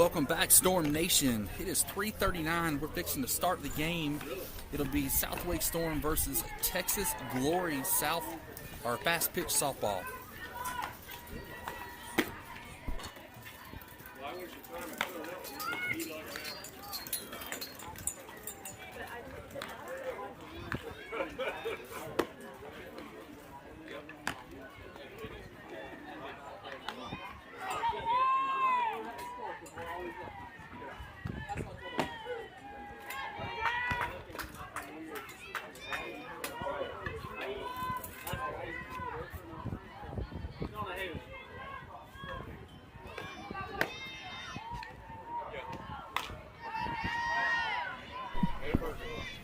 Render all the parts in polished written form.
Welcome back, Storm Nation. It is 3:39. We're fixing to start the game. It'll be Southwake Storm versus Texas Glory fast pitch softball.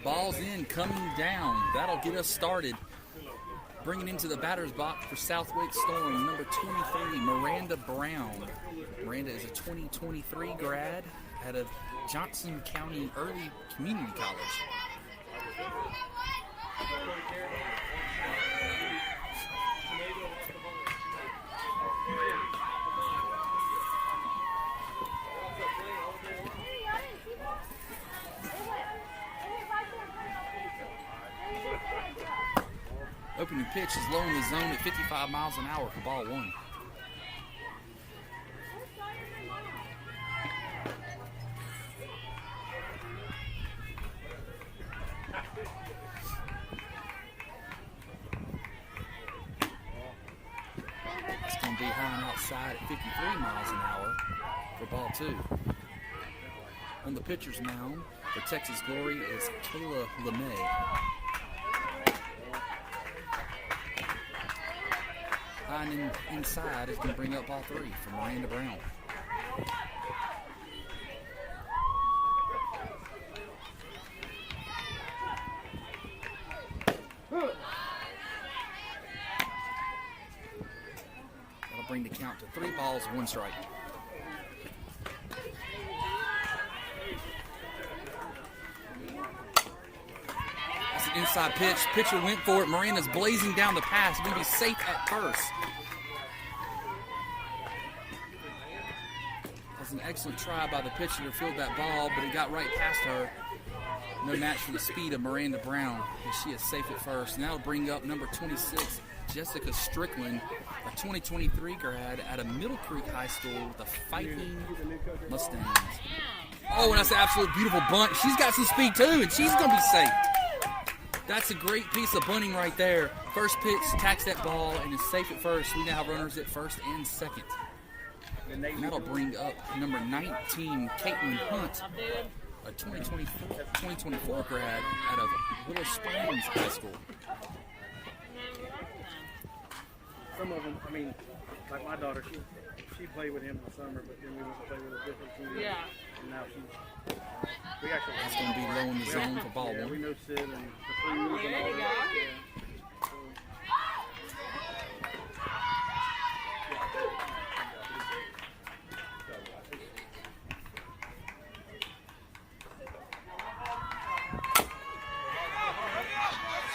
Ball's in, coming down. That'll get us started. Bringing into the batter's box for Southwake Storm, number 23, Miranda Brown. Miranda is a 2023 grad out of Johnson County Early Community College. Opening pitch is low in the zone at 55 miles an hour for ball one. It's going to be high and outside at 53 miles an hour for ball two. On the pitcher's mound for Texas Glory is Kayla LeMay. High and inside is going to bring up ball three for Miranda Brown. That'll bring the count to 3 balls, 1 strike. That's an inside pitch. Pitcher went for it. Miranda's blazing down the pass. Going to be safe at first. That's an excellent try by the pitcher to field that ball, but it got right past her. No match for the speed of Miranda Brown, and she is safe at first. Now bring up number 26, Jessica Strickland, a 2023 grad out of Middle Creek High School with the Fighting Mustangs. Oh, and that's an absolute beautiful bunt. She's got some speed too, and she's going to be safe. That's a great piece of bunting right there. First pitch, attacks that ball, and is safe at first. We now have runners at first and second. And that'll bring up number 19, Caitlyn Hunt, a 2024 grad out of Willow Springs High School. Some of them, I mean, like my daughter, she played with him in the summer, but then we went to play with a different team. Yeah. And now we actually. That's going to be low in the zone for ball one. We know Sid and the Freeze and all that.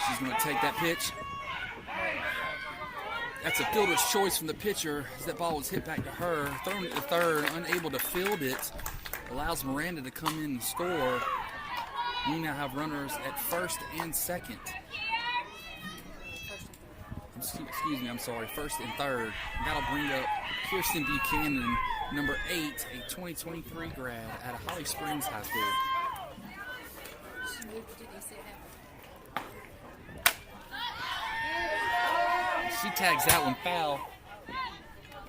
She's going to take that pitch. That's a fielder's choice from the pitcher as that ball was hit back to her. Thrown it to third, unable to field it. Allows Miranda to come in and score. We now have runners at first and second. Excuse me, I'm sorry. First and third. That'll bring up Kirsten Buchanan, number 8, a 2023 grad out of Holly Springs High School. She tags that one foul.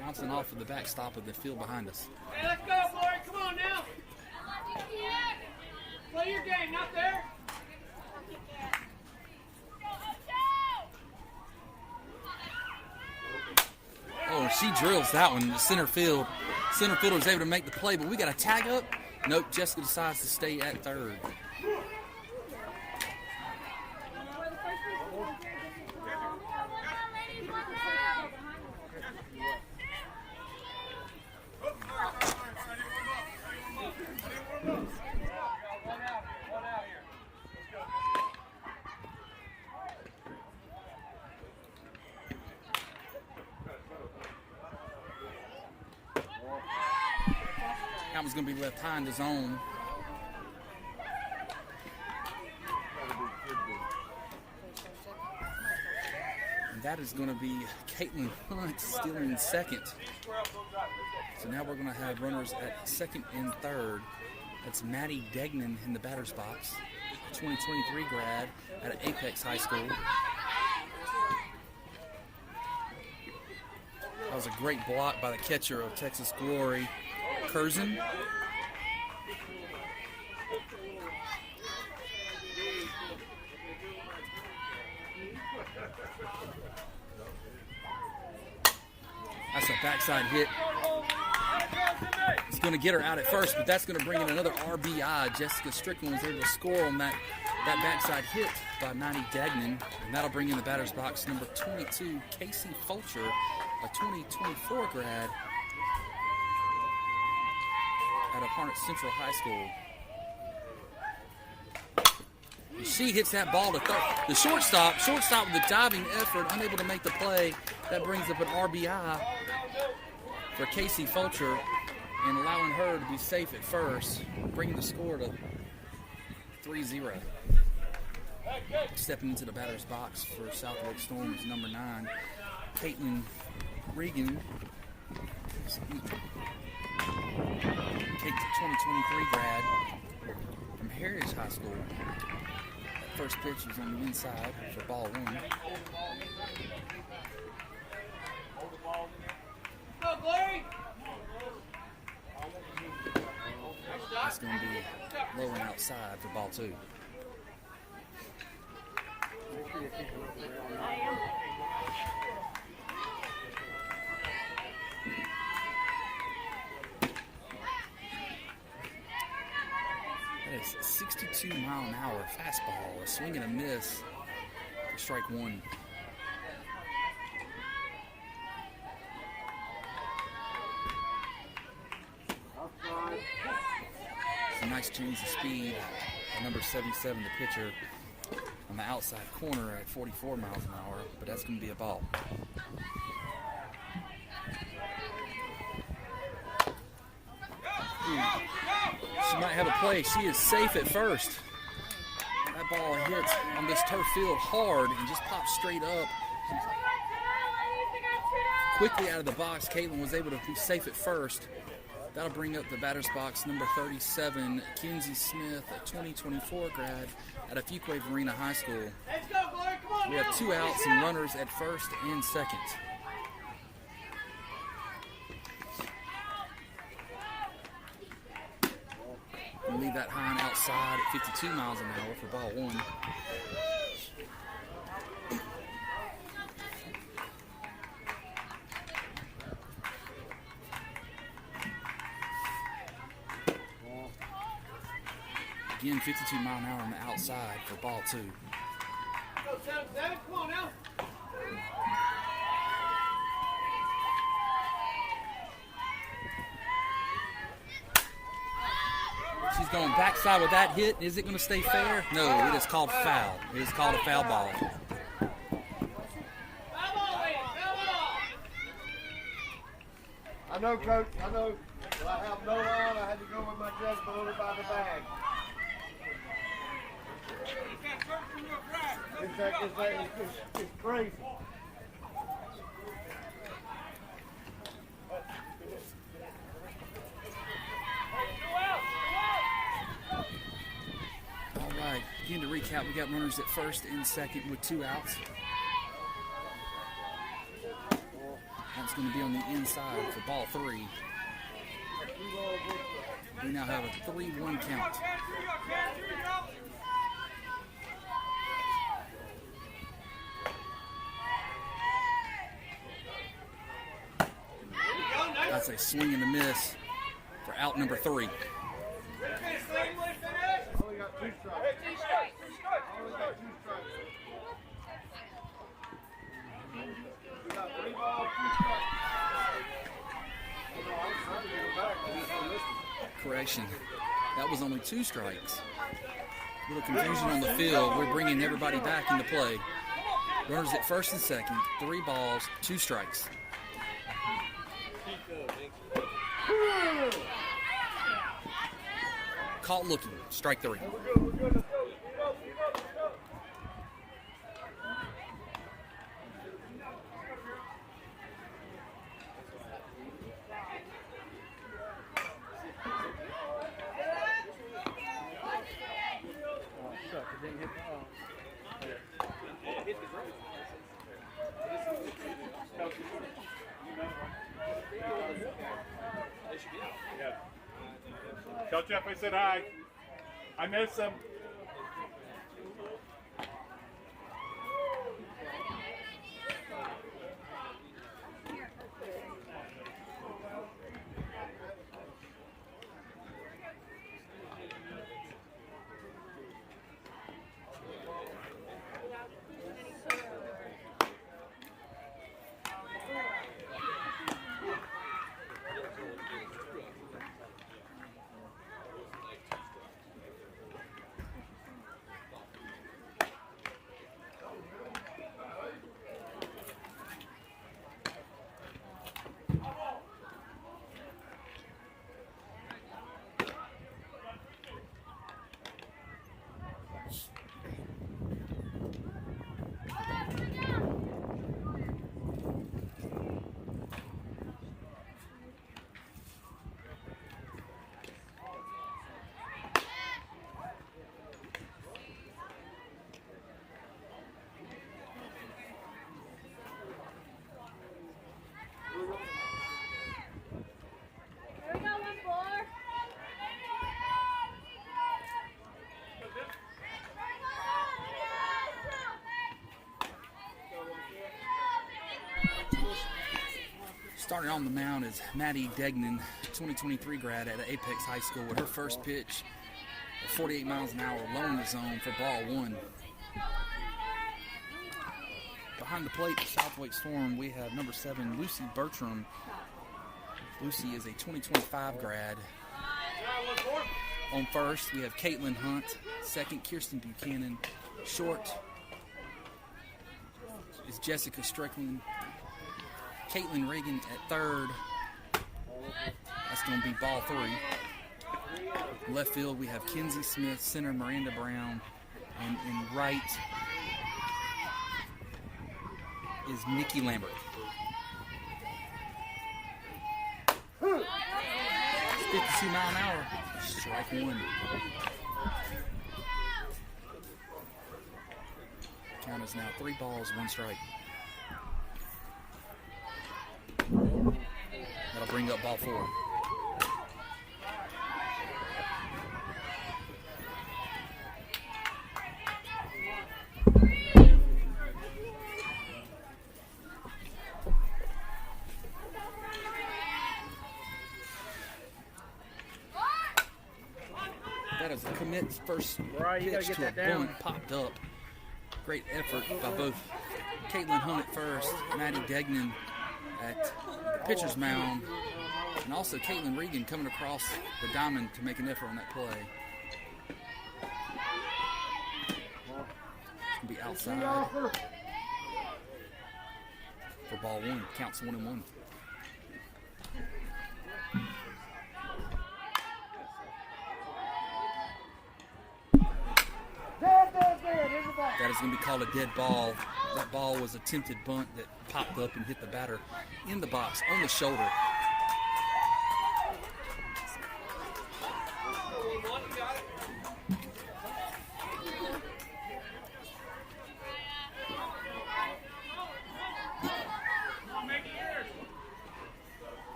Bouncing off of the backstop of the field behind us. Hey, let's go, Glory. Come on now. Play your game, not there. Oh, she drills that one to center field. Center fielder was able to make the play, but we got a tag up. Nope, Jessica decides to stay at third. That was going to be left high in the zone. And that is going to be Caitlyn Hunt still in second. So now we're going to have runners at second and third. That's Maddie Degnan in the batter's box, 2023 grad out of Apex High School. That was a great block by the catcher of Texas Glory, Curzon. That's a backside hit. It's going to get her out at first, but that's going to bring in another RBI. Jessica Strickland was able to score on that backside hit by Maddie Degnan, and that'll bring in the batter's box number 22, Casey Fulcher, a 2024 grad out of Harnett Central High School. And she hits that ball to third. The shortstop with a diving effort, unable to make the play. That brings up an RBI for Casey Fulcher and allowing her to be safe at first, bringing the score to 3-0. Stepping into the batter's box for Southwick Storm is number 9, Caitlyn Regan. Kate, 2023 grad from Heritage High School. That first pitch was on the inside for ball 1. Go, Glory. That's going to be low and outside for ball 2. That is 62-mile-an-hour fastball, a swing and a miss for strike 1. It's a nice change of speed. Number 77, the pitcher, on the outside corner at 44 miles an hour, but that's going to be a ball. She might have a play. She is safe at first. That ball hits on this turf field hard and just pops straight up. Quickly out of the box, Caitlyn was able to be safe at first. That'll bring up the batter's box, number 37, Kenzie Smith, a 2024 grad at a Fuquay-Varina High School. We have 2 outs and runners at first and second. We'll leave that high and outside at 52 miles an hour for ball 1. Again, 52 mile an hour on the outside for ball 2. Go, 7-7. Come on now. She's going backside with that hit. Is it going to stay fair? No, it is called foul. It is called a foul ball. Foul ball, ladies. Foul ball. I know, Coach. I know. But I have no line. I had to go with my chest loaded by the bag. It's crazy. All right, again to recap, we got runners at first and second with 2 outs. That's going to be on the inside for ball 3. We now have a 3-1 count. That's a swing and a miss for out number 3. I only got 2 strikes. We got 3 balls, 2 strikes. Correction. That was only 2 strikes. A little confusion on the field. We're bringing everybody back into play. Runners at first and second. 3 balls, 2 strikes. Caught looking. Strike 3. Tell Jeff I said hi. I miss him. Starting on the mound is Maddie Degnan, 2023 grad at Apex High School, with her first pitch at 48 miles an hour, low in the zone for ball 1. Behind the plate for Southwake Storm, we have number 7, Lucy Bertram. Lucy is a 2025 grad. On first, we have Caitlin Hunt. Second, Kirsten Buchanan. Short is Jessica Strickland. Caitlyn Regan at third. That's going to be ball 3. Left field, we have Kenzie Smith. Center, Miranda Brown. And in right is Nikki Lambert. 52 mile an hour. Strike 1. Count is now 3 balls, 1 strike. That'll bring up ball 4. as a commit first Right, you gotta pitch get to that a down. bunt popped up. Great effort by both Caitlyn Hunt at first, Maddie Degnan at the pitcher's mound, and also Caitlyn Regan coming across the diamond to make an effort on that play. It's going to be outside for ball one. Counts 1-1. That is going to be called a dead ball. That ball was a attempted bunt that popped up and hit the batter in the box on the shoulder.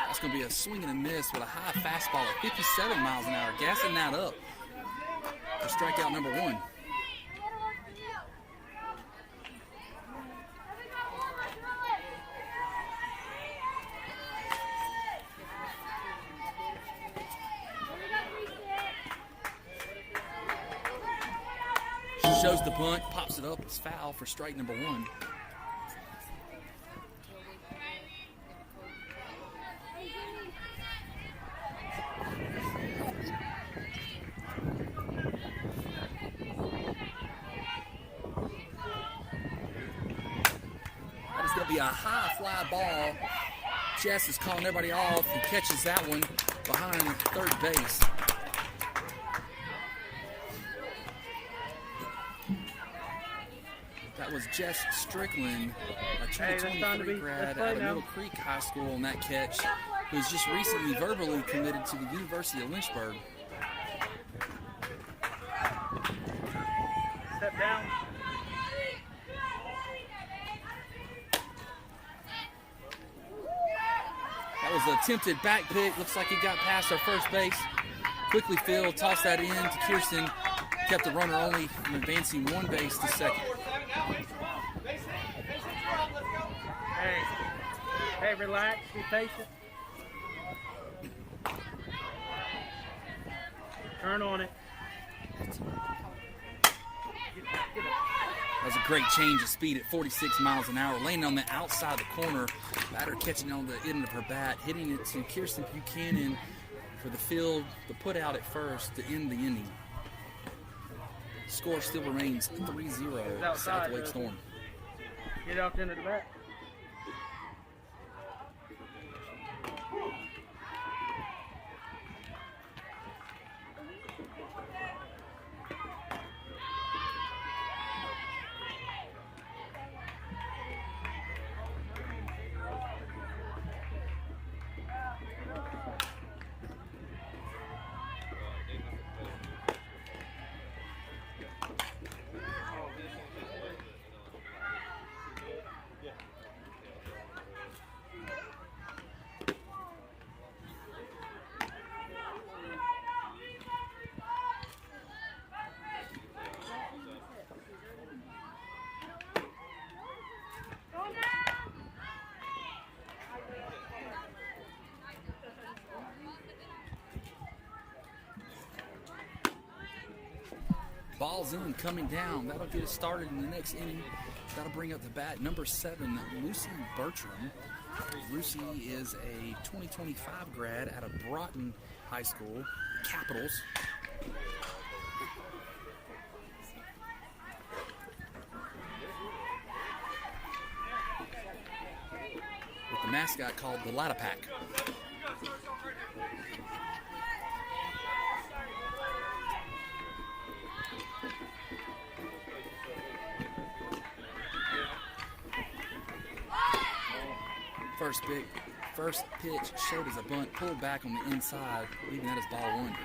That's going to be a swing and a miss with a high fastball at 57 miles an hour, gassing that up for strikeout number one. She shows the bunt, pops it up, it's foul for strike number one. Be a high fly ball. Jess is calling everybody off and catches that one behind third base. That was Jess Strickland, a 2023 grad out of Middle Creek High School on that catch, who's just recently verbally committed to the University of Lynchburg. Step down. That was an attempted back pick. Looks like he got past our first base. Quickly filled, tossed that in to Kirsten. Kept the runner only from advancing one base to second. Hey, relax, be patient. Turn on it. That was a great change of speed at 46 miles an hour, landing on the outside of the corner. Batter catching on the end of her bat, hitting it to Kirsten Buchanan for the field, the put out at first to end the inning. Score still remains 3-0 South Lake Storm. Get out into the back. Ball's in, coming down. That'll get us started in the next inning. That'll bring up the bat, number 7, Lucy Bertram. Lucy is a 2025 grad out of Broughton High School, Capitals. With the mascot called the Latapack. First pitch showed as a bunt, pulled back on the inside, leaving that as ball one.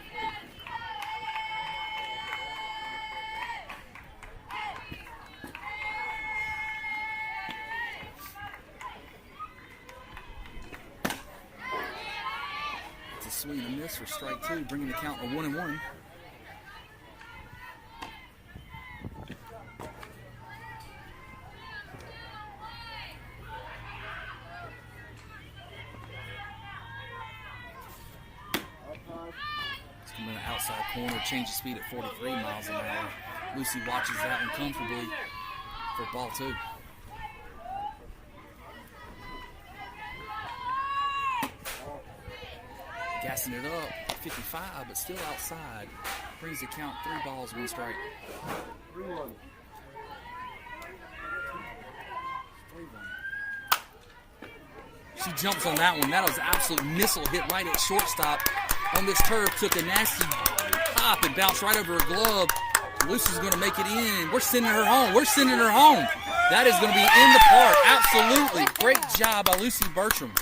It's a swing and a miss for strike two, bringing the count to 1-1. outside corner, change the speed at 43 miles an hour. Lucy watches that one comfortably for ball 2. Gassing it up, 55, but still outside. Brings the count 3 balls, 1 strike. 3-1. She jumps on that one. That was an absolute missile hit right at shortstop on this turf. Took a nasty pop and bounced right over her glove. Lucy's going to make it in. We're sending her home. We're sending her home. That is going to be in the park. Absolutely. Great job by Lucy Bertram.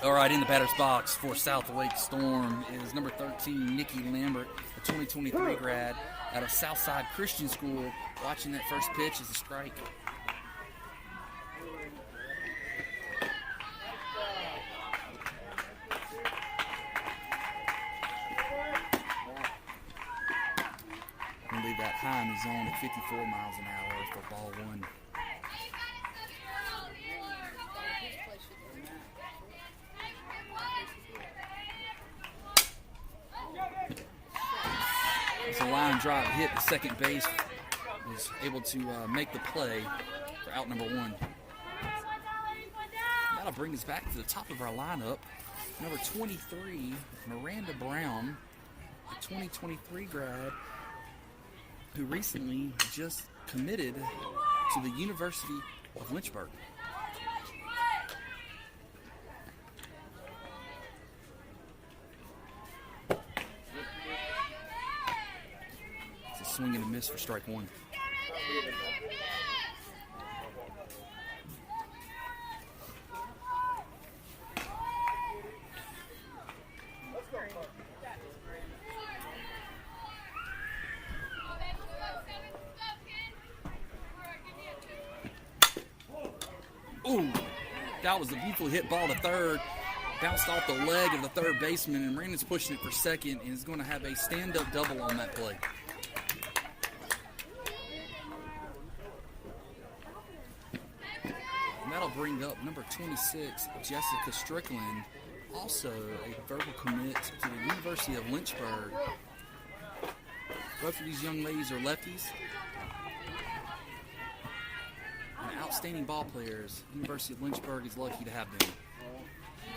All right, in the batter's box for South Lake Storm is number 13, Nikki Lambert, a 2023 grad out of Southside Christian School. Watching that first pitch is a strike. We'll leave that high in the zone at 54 miles an hour for ball 1. It's a line drive hit to second base. Was able to make the play for out number 1. That'll bring us back to the top of our lineup. Number 23, Miranda Brown, a 2023 grad who recently just committed to the University of Lynchburg. It's a swing and a miss for strike 1. Ooh, that was a beautifully hit ball to third. Bounced off the leg of the third baseman, and Miranda's pushing it for second and is going to have a stand-up double on that play. And that'll bring up number 26, Jessica Strickland, also a verbal commit to the University of Lynchburg. Both of these young ladies are lefties. And outstanding ball players. University of Lynchburg is lucky to have them.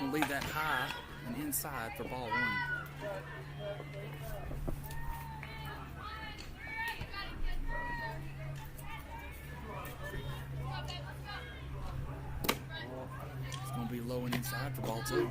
We'll leave that high and inside for ball 1. It's going to be low and inside for ball 2.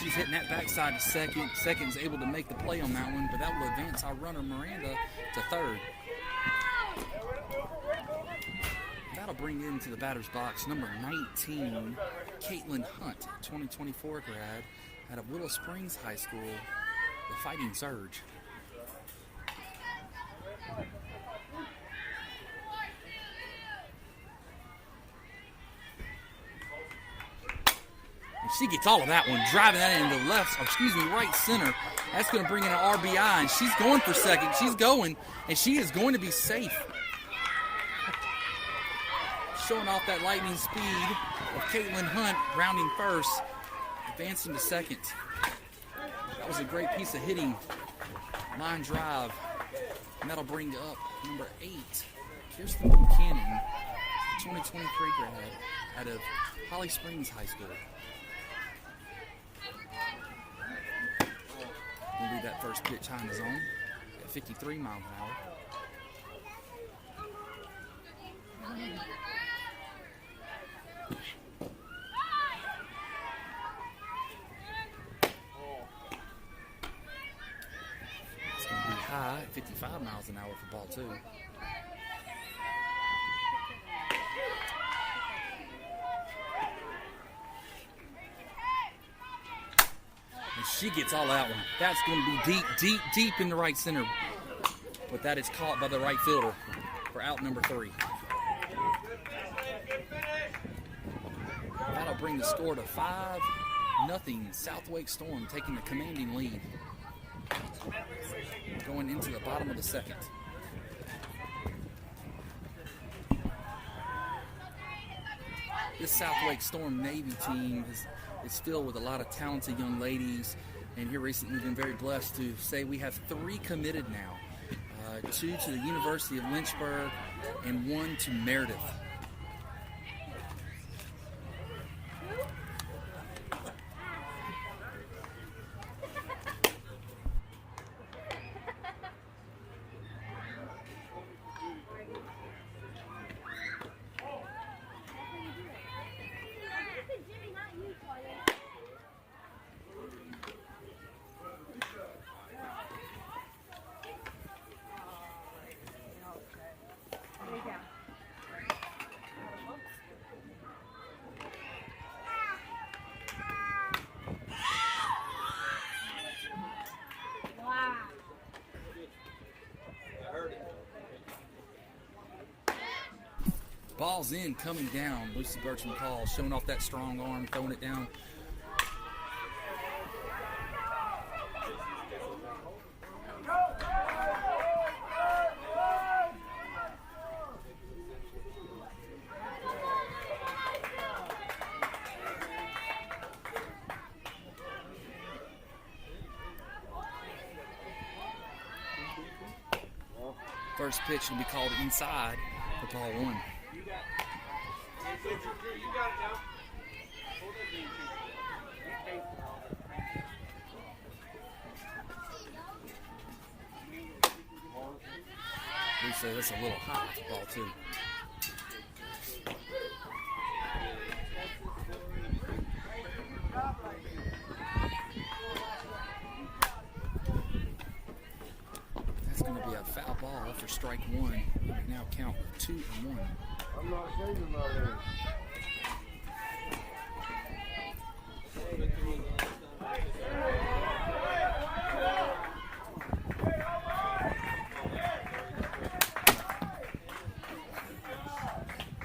She's hitting that backside to second. Second's able to make the play on that one, but that will advance our runner Miranda to third. That'll bring into the batter's box number 19, Caitlyn Hunt, 2024 grad out of Willow Springs High School, the Fighting Surge. She gets all of that one, driving that into right center. That's going to bring in an RBI, and she's going for second. She's going, and she is going to be safe. Showing off that lightning speed of Caitlyn Hunt, rounding first, advancing to second. That was a great piece of hitting. Line drive, and that'll bring up number 8, Kirsten Buchanan, 2023 grad out of Holly Springs High School. We'll leave that first pitch high in the zone at 53 miles an hour. It's going to be high at 55 miles an hour for ball 2. She gets all that one. That's going to be deep in the right center. But that is caught by the right fielder for out number 3. That'll bring the score to 5-0. South Wake Storm taking the commanding lead. Going into the bottom of the second. This South Wake Storm Navy team is filled with a lot of talented young ladies, and here recently we've been very blessed to say we have 3 committed now. 2 to the University of Lynchburg and 1 to Meredith. Ball's in, coming down. Lucy Bertram calls, showing off that strong arm, throwing it down. First pitch will be called inside for ball 1. We say that's a little hot, ball 2. That's going to be a foul ball for strike 1. We now count 2-1. I'm not saving my leg.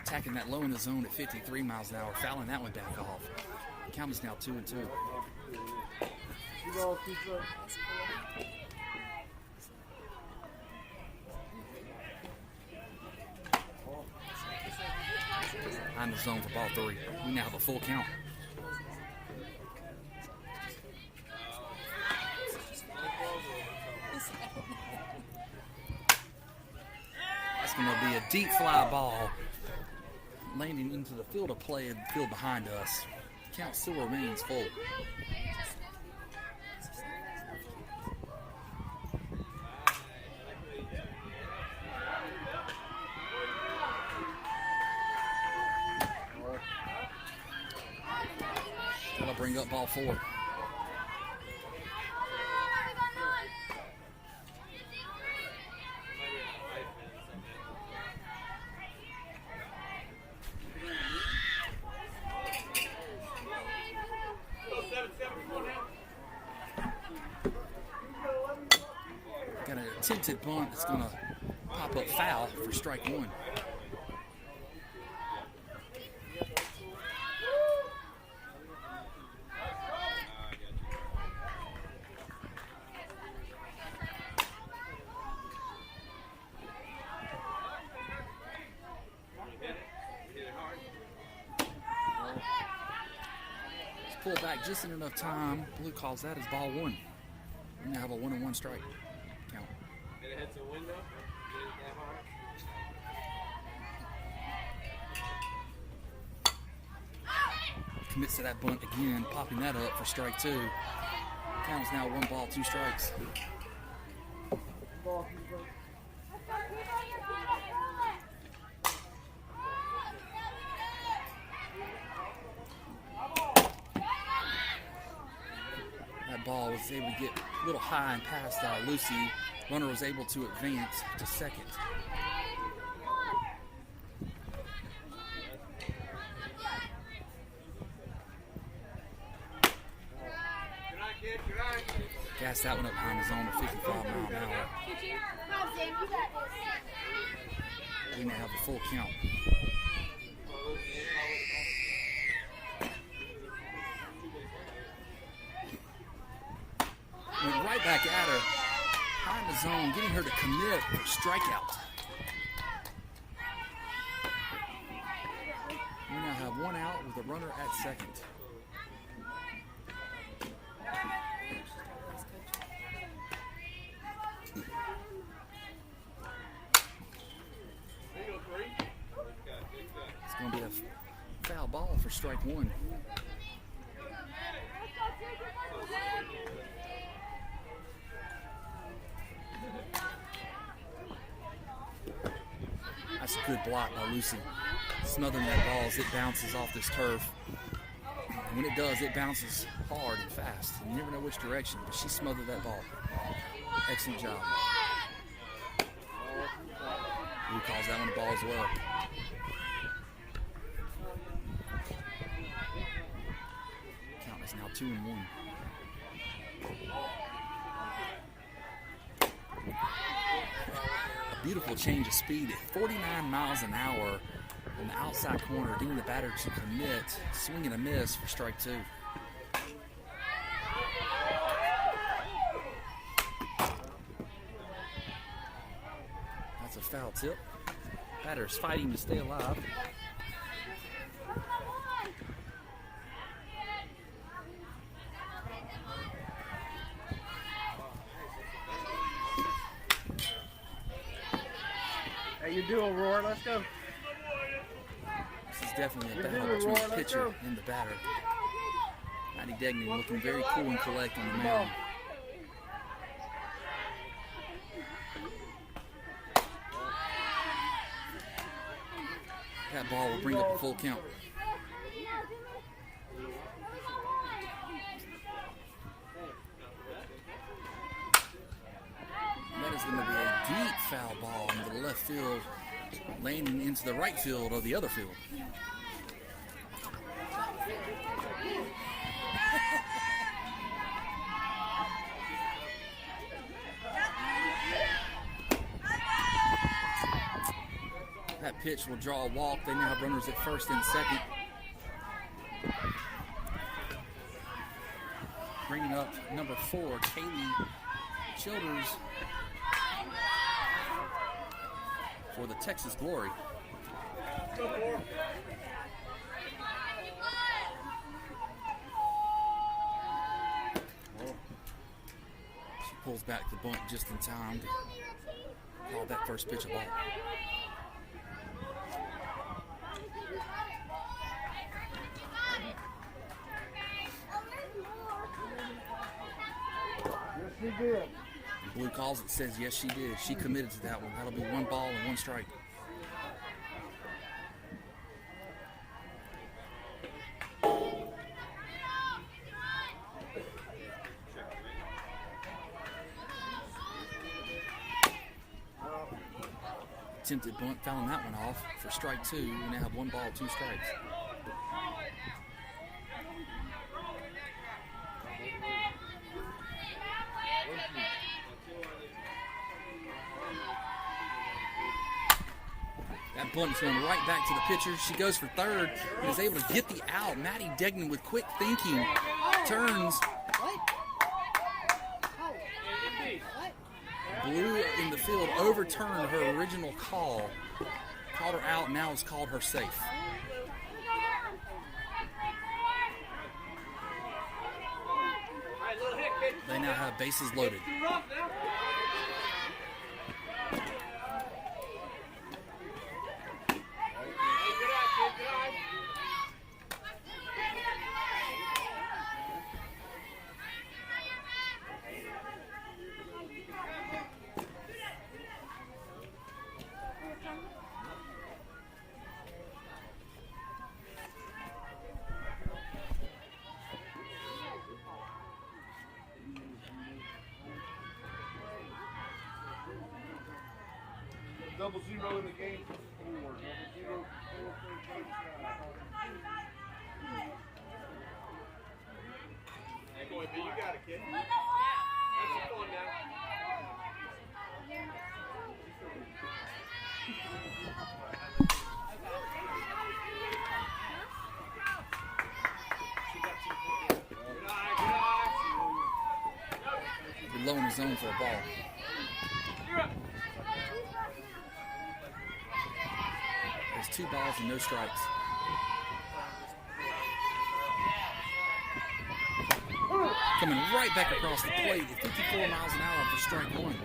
Attacking that low in the zone at 53 miles an hour, fouling that one back off. Count is now 2-2. Behind the zone for ball 3. We now have a full count. That's going to be a deep fly ball landing into the field of play and the field behind us. Count still remains full. That'll bring up ball 4. Got an attempted bunt that's going to pop up foul for strike 1. Pull back just in enough time. Blue calls that as ball 1. We now have a 1-1 strike count. Did it hit the window? Did it that hard? Commits to that bunt again, popping that up for strike 2. Count is now 1 ball, 2 strikes. Ball was able to get a little high and past Lucy. Runner was able to advance to second. Good night, kid. Good night. Gas that one up behind the zone to 55 miles an hour. We now have a full count. Went right back at her, behind the zone, getting her to commit for strikeout. We now have one out with a runner at second. It's going to be a foul ball for strike one. That's a good block by Lucy. Smothering that ball as it bounces off this turf. And when it does, it bounces hard and fast. You never know which direction, but she smothered that ball. Excellent job. Who calls that one a ball as well? Count is now 2-1. A beautiful change of speed at 49 miles an hour on the outside corner, getting the batter to commit. Swing and a miss for strike two. That's a foul tip. Batter's fighting to stay alive. How you doing, Roar? Let's go. This is definitely a battle between the pitcher and the batter. Maddie Degnan looking very cool and collect on the mound. That ball will bring up a full count. That is going to be a deep foul ball into the left field, landing into the right field of the other field. That pitch will draw a walk. They now have runners at first and second. Bringing up number 4, Kaylee Childers for the Texas Glory. She pulls back the bunt just in time to call that first pitch a ball. She did. Blue calls it, says yes she did. She committed to that one. That'll be 1 ball and 1 strike. Attempted bunt, fouling that one off for strike 2. We now have 1 ball, 2 strikes. That bunt is going right back to the pitcher. She goes for third and is able to get the out. Maddie Degnan with quick thinking turns. Blue in the field overturned her original call. Called her out, now has called her safe. They now have bases loaded. Double 0 in the game for 4. 0, Hey, boy, B, you got it, kid. low in the zone for a ball. There's 2 balls and no strikes. Coming right back across the plate at 54 miles an hour for strike 1.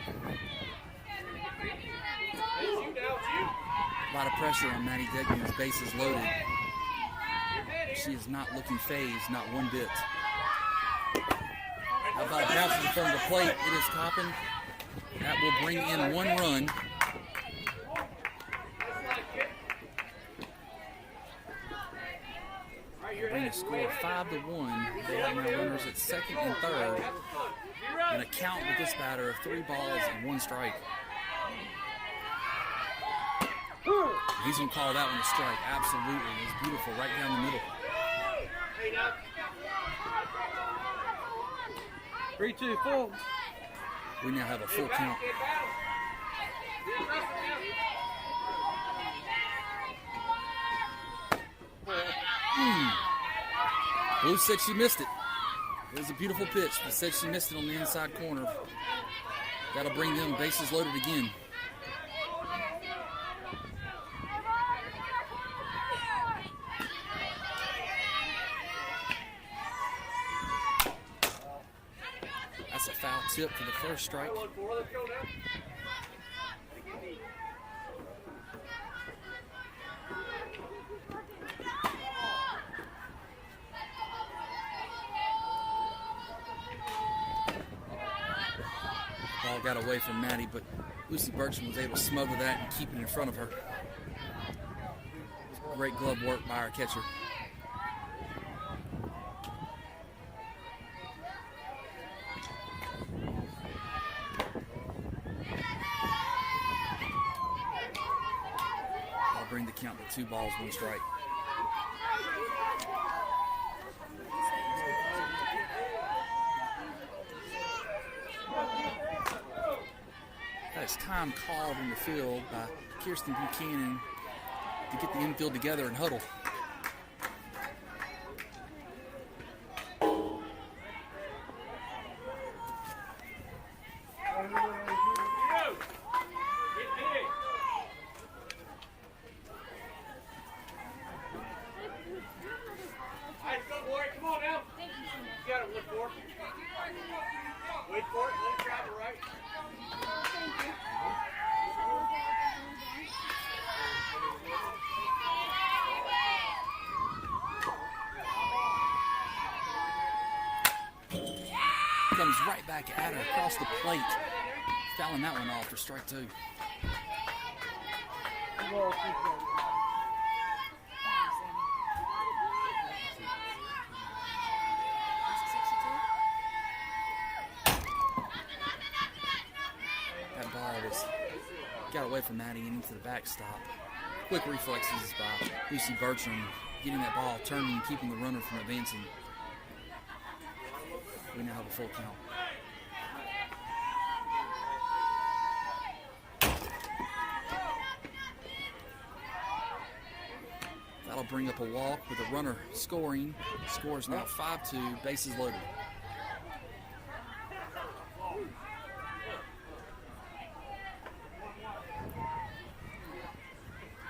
A lot of pressure on Maddie Degman's bases loaded. She is not looking phased, not one bit. How about it bounces in front of the plate? It is Coppin. That will bring in 1 run. Bring the score 5-1. They have now runners at second and third. And a count with this batter of 3 balls and 1 strike. He's going to call that one a strike. Absolutely. It's beautiful right down the middle. 3-2, full. We now have a full count. Blue said she missed it. It was a beautiful pitch, but said she missed it on the inside corner. That'll bring them bases loaded again. That's a foul tip for the first strike. Ball got away from Maddie, but Lucy Bertram was able to smother that and keep it in front of her. Great glove work by our catcher. I'll bring the count to 2 balls, 1 strike. It's time called in the field by Kirsten Buchanan to get the infield together and huddle. Comes right back at her across the plate. Fouling that one off for strike 2. That ball got away from Maddie and into the backstop. Quick reflexes by Lucy Bertram, getting that ball turning and keeping the runner from advancing. We now have a full count. That'll bring up a walk with a runner scoring. Score is now 5-2, bases loaded.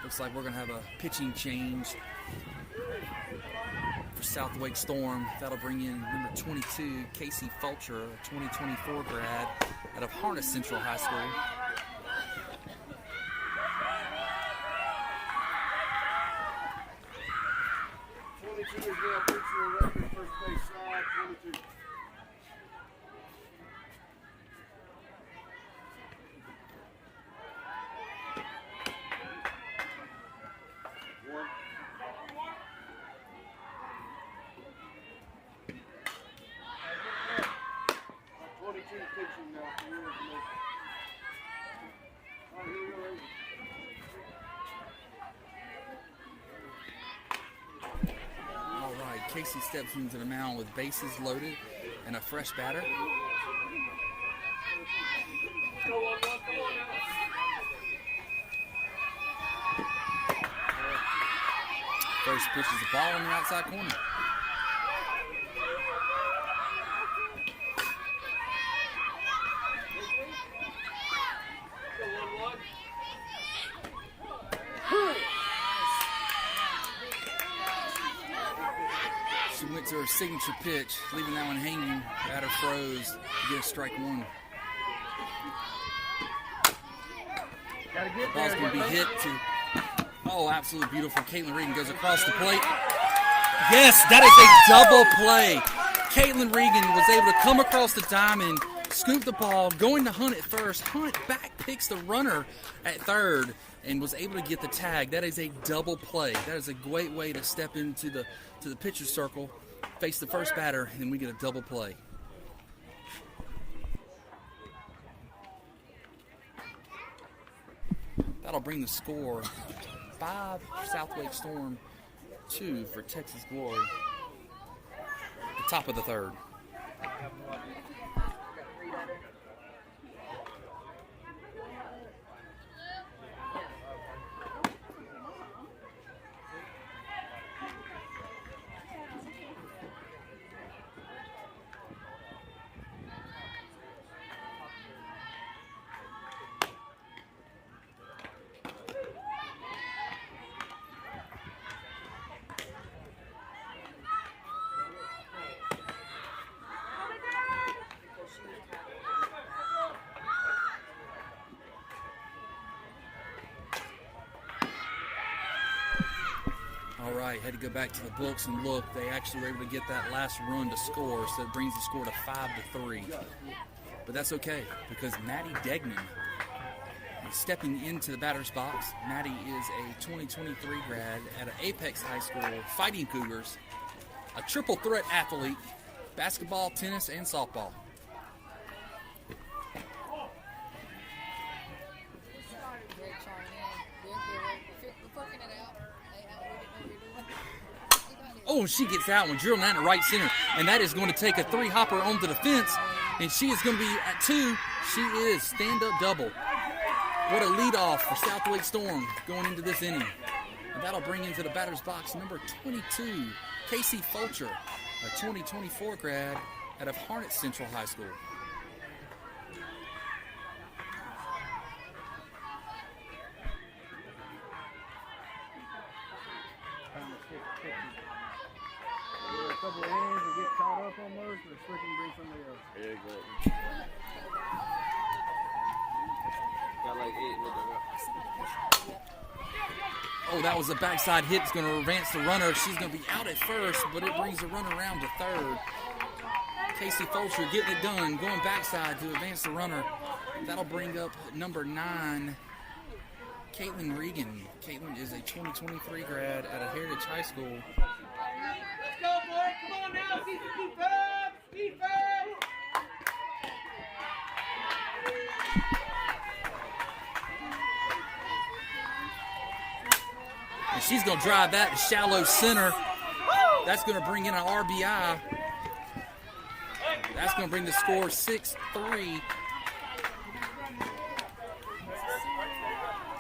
Looks like we're going to have a pitching change for South Wake Storm. That'll bring in number 22, Casey Fulcher, a 2024 grad out of Harness Central High School. Casey steps into the mound with bases loaded and a fresh batter. First pitch is a ball on the outside corner. to her signature pitch, leaving that one hanging at her froze to get a strike one. The ball's going to be hit to, oh, absolutely beautiful. Caitlyn Regan goes across the plate. Yes, that is a double play. Caitlyn Regan was able to come across the diamond, scoop the ball, going to Hunt at first. Hunt back picks the runner at third and was able to get the tag. That is a double play. That is a great way to step into the pitcher's circle, face the first batter, and we get a double play. That'll bring the score 5 for Southwake Storm, 2 for Texas Glory. The top of the third. All right, had to go back to the books and look. They actually were able to get that last run to score, so it brings the score to 5-3. But that's okay, because Maddie Degnan is stepping into the batter's box. Maddie is a 2023 grad at Apex High School, Fighting Cougars, a triple threat athlete, basketball, tennis, and softball. Oh, she gets that one, drilling that in the right center. And that is going to take a 3-hopper onto the fence. And she is going to be at 2. She is stand-up double. What a leadoff for Southwake Storm going into this inning. And that'll bring into the batter's box number 22, Casey Fulcher, a 2024 grad out of Harnett Central High School. A couple of innings and get caught up almost, or Strickland bring somebody else. Yeah, exactly. Got like 8 with the Oh, that was a backside hit. It's going to advance the runner. She's going to be out at first, but it brings the runner around to third. Casey Fulcher getting it done, going backside to advance the runner. That'll bring up number 9, Caitlyn Regan. Caitlyn is a 2023 grad at a Heritage High School. Let's go, boy. Come on now. Defense. Defense. And she's going to drive that to shallow center. That's going to bring in an RBI. That's going to bring the score 6-3.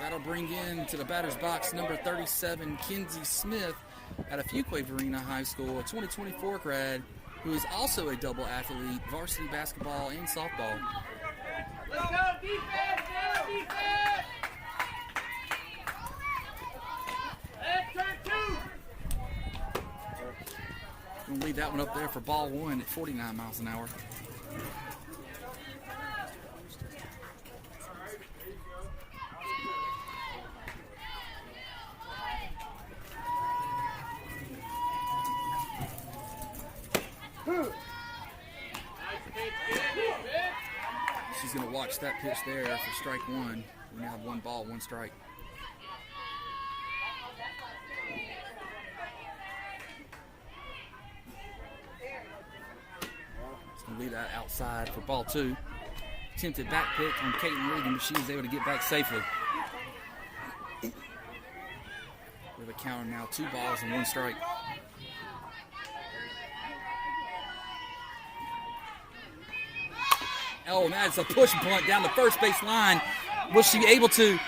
That'll bring in to the batter's box number 37, Kenzie Smith, at a Fuquay-Varina High School, a 2024 grad, who is also a double athlete, varsity basketball and softball. Let's go. Defense. Now defense. Let's turn 2. We'll leave that one up there for ball 1 at 49 miles an hour. She's going to watch that pitch there for strike 1. We now have 1 ball, 1 strike. Lead that outside for ball 2. Attempted back pick on Caitlyn Regan, but she was able to get back safely. We have a counter now, 2 balls and 1 strike. Oh, and that's a push bunt down the first base line. Was she able to?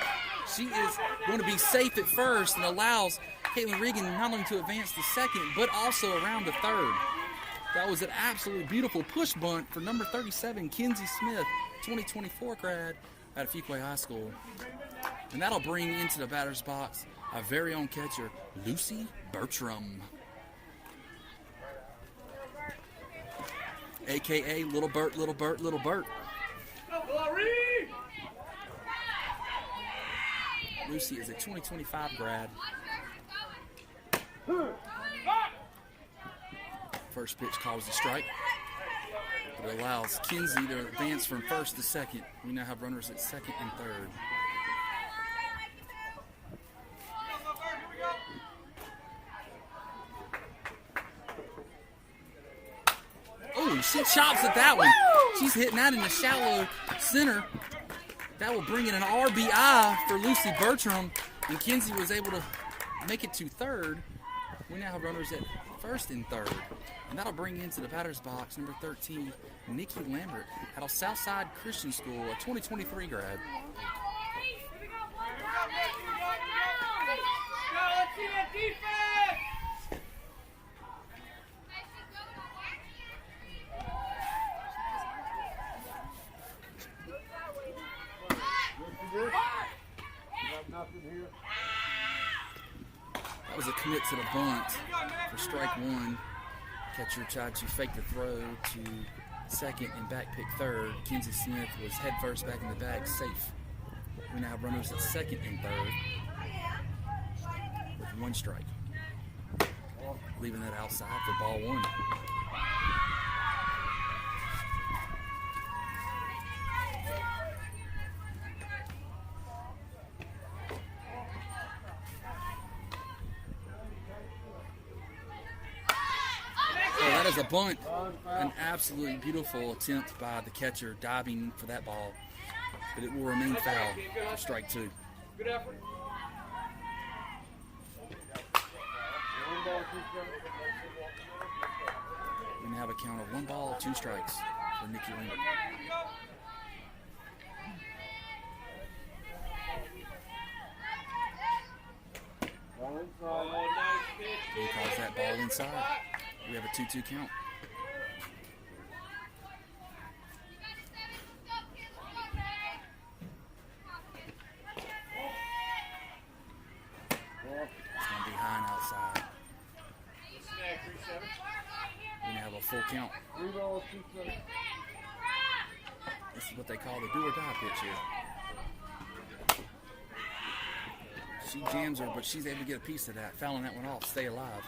She is going to be safe at first and allows Caitlyn Regan not only to advance to second, but also around to third. That was an absolutely beautiful push bunt for number 37, Kenzie Smith, 2024 grad at Fuquay High School. And that'll bring into the batter's box our very own catcher, Lucy Bertram. a.k.a. Little Bert, Little Bert, Little Bert. Go, Glory! Lucy is a 2025 grad. First pitch calls a strike. But it allows Kenzie to advance from first to second. We now have runners at second and third. Oh, she chops at that one. She's hitting that in the shallow center. That will bring in an RBI for Lucy Bertram. And Kenzie was able to make it to third. We now have runners at first and third. And that'll bring into the batter's box number 13, Nikki Lambert, out of Southside Christian School, a 2023 grad. Go, let's see that defense! Nothing here. That was a commit to the bunt for strike one. Catcher tried to fake the throw to second and back pick third. Kenzie Smith was head first back in the bag, safe. We now have runners at second and third with one strike. Leaving that outside for ball one. That is a bunt. An absolutely beautiful attempt by the catcher diving for that ball. But it will remain foul for strike two. Good effort. We now have a count of 1 ball, 2 strikes for Nicki Lambert. He calls that ball inside. We have a 2-2 count. It's going to be high and outside. We now have a full count. This is what they call the do or die pitch here. She jams her, but she's able to get a piece of that, fouling that one off, stay alive.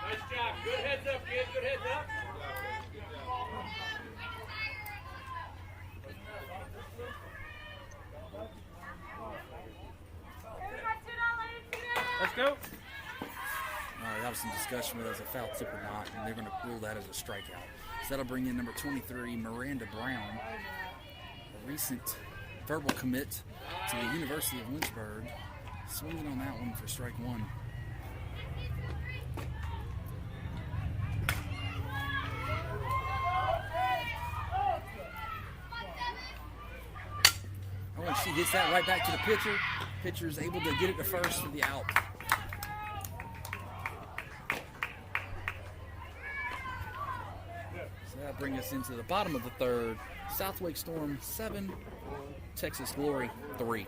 Nice job. Good heads up, kid. Good heads up. Let's go. All right, that was some discussion whether it was a foul tip or not, and they're going to rule that as a strikeout. So that'll bring in number 23, Miranda Brown, a recent verbal commit to the University of Lynchburg, swinging on that one for strike one. Oh, and she hits that right back to the pitcher. Pitcher is able to get it to first for the out. So that brings us into the bottom of the third. Southwake Storm 7, Texas Glory 3.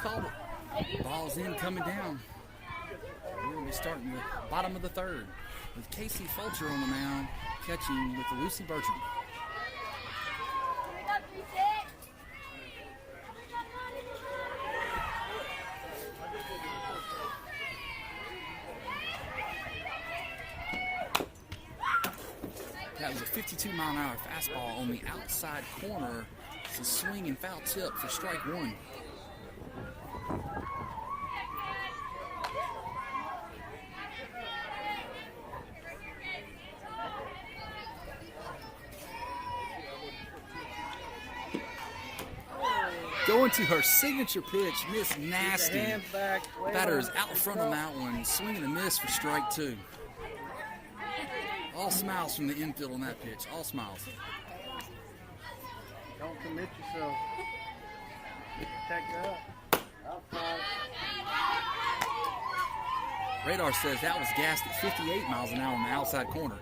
Called it. Ball's in, coming down. We're going to be starting the bottom of the third with Casey Fulcher on the mound, catching with Lucy Bertram. That was a 52-mile-an-hour fastball on the outside corner. It's a swing and foul tip for strike one. Going to her signature pitch, Miss Nasty. Hands back. Batter is out front on that one. Swing and a miss for strike two. All smiles from the infield on that pitch. All smiles. Don't commit yourself. Protect her up. Outside. Radar says that was gassed at 58 miles an hour on the outside corner.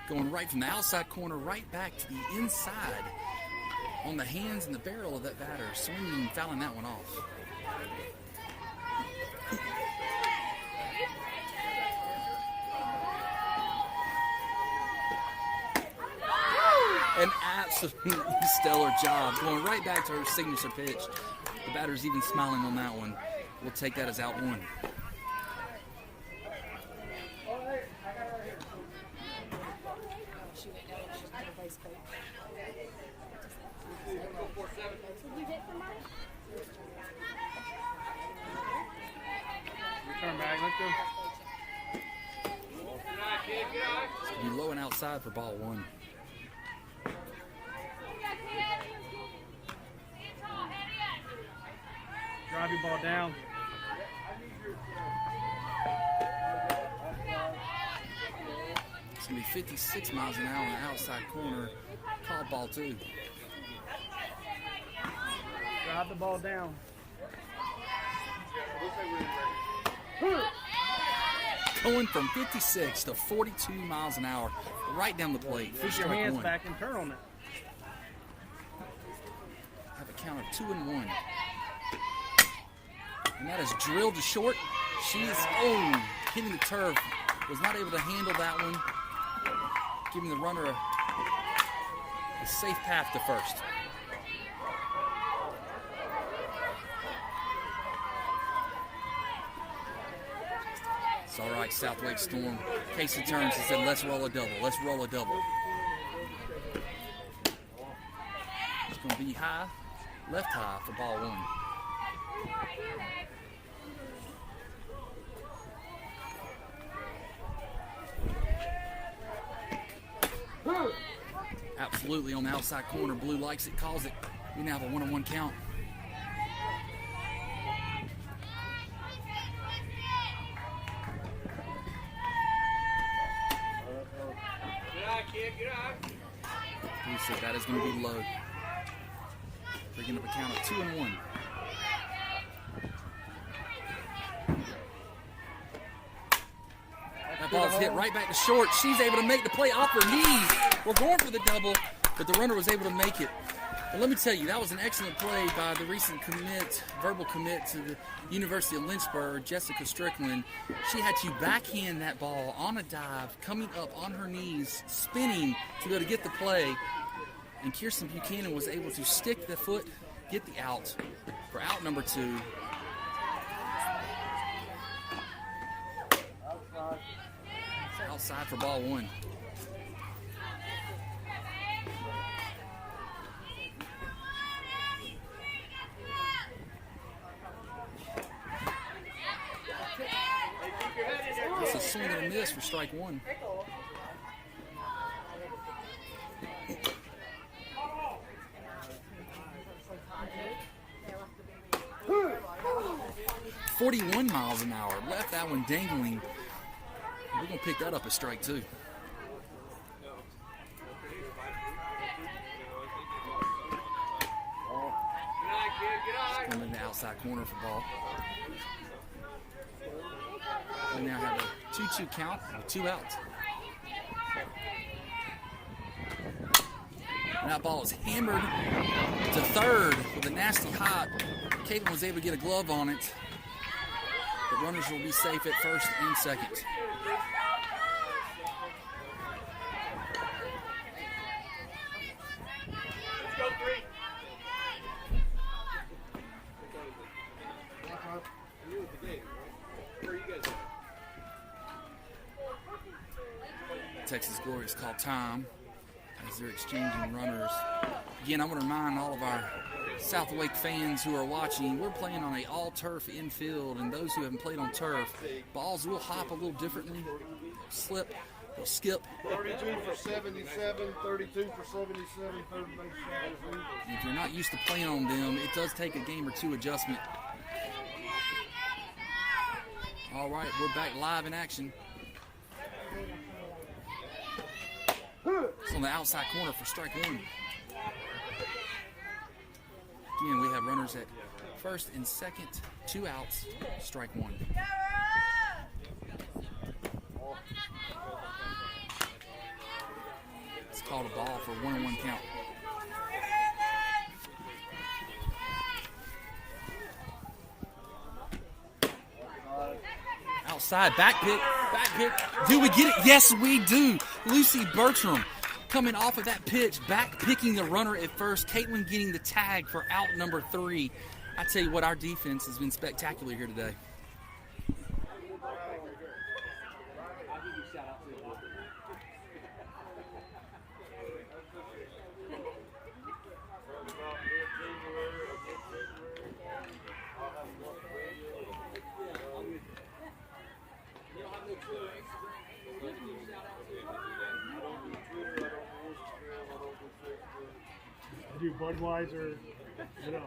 Going right from the outside corner right back to the inside on the hands and the barrel of that batter, swinging and fouling that one off. An absolutely stellar job, going right back to her signature pitch. The batter's even smiling on that one. We'll take that as out one. Return back. Let's go. It's going to be low and outside for ball one. Drive your ball down. It's going to be 56 miles an hour on the outside corner. Call ball two. Drive the ball down. Going from 56 to 42 miles an hour, right down the plate. Put your hands back and turn on it. Have a count of 2-1. And that is drilled to short. She is hitting the turf. Was not able to handle that one, giving the runner a safe path to first. It's all right, Southwake Storm. Casey turns and said, let's roll a double. Let's roll a double. It's going to be high, left high for ball one. Absolutely on the outside corner. Blue likes it, calls it. We now have a 1-1 count. He said that is going to be low. Bringing up a count of 2-1. That ball's hit right back to short. She's able to make the play off her knees. We're going for the double, but the runner was able to make it. But let me tell you, that was an excellent play by the recent verbal commit to the University of Lynchburg, Jessica Strickland. She had to backhand that ball on a dive, coming up on her knees, spinning to be able to get the play. And Kirsten Buchanan was able to stick the foot, get the out for out number two. Outside for ball one. It's a swing and a miss for strike one. .41 miles an hour. Left that one dangling. We're going to pick that up as strike two. Coming in the outside corner for ball. We now have a 2-2 count with 2 outs. And that ball is hammered to third with a nasty hop. Caitlyn was able to get a glove on it. The runners will be safe at first and second. Let's go, 3. Texas Glory is called time as they're exchanging runners. Again, I want to remind all of our South Wake fans who are watching, we're playing on an all-turf infield, and those who haven't played on turf, balls will hop a little differently. They'll slip, they'll skip. 32 for 77, 32 for 77, third base shot. If you're not used to playing on them, it does take a game or two adjustment. All right, we're back live in action. It's on the outside corner for strike one. Again, we have runners at first and second, 2 outs, strike one. It's called a ball for 1-1 count. Outside, back pick. Do we get it? Yes, we do. Lucy Bertram coming off of that pitch, back picking the runner at first. Caitlyn getting the tag for out number 3. I tell you what, our defense has been spectacular here today. Do Budweiser, you know.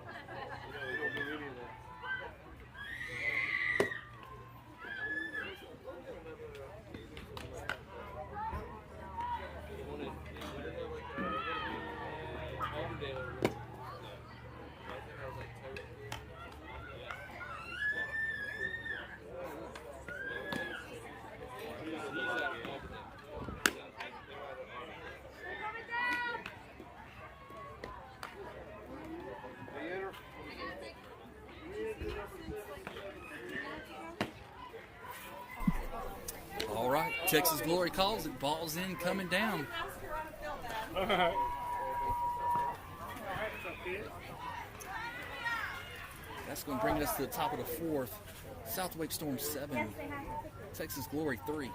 All right, Texas Glory calls it. Ball's in, coming down. That's going to bring us to the top of the 4th. South Wake Storm 7, Texas Glory 3.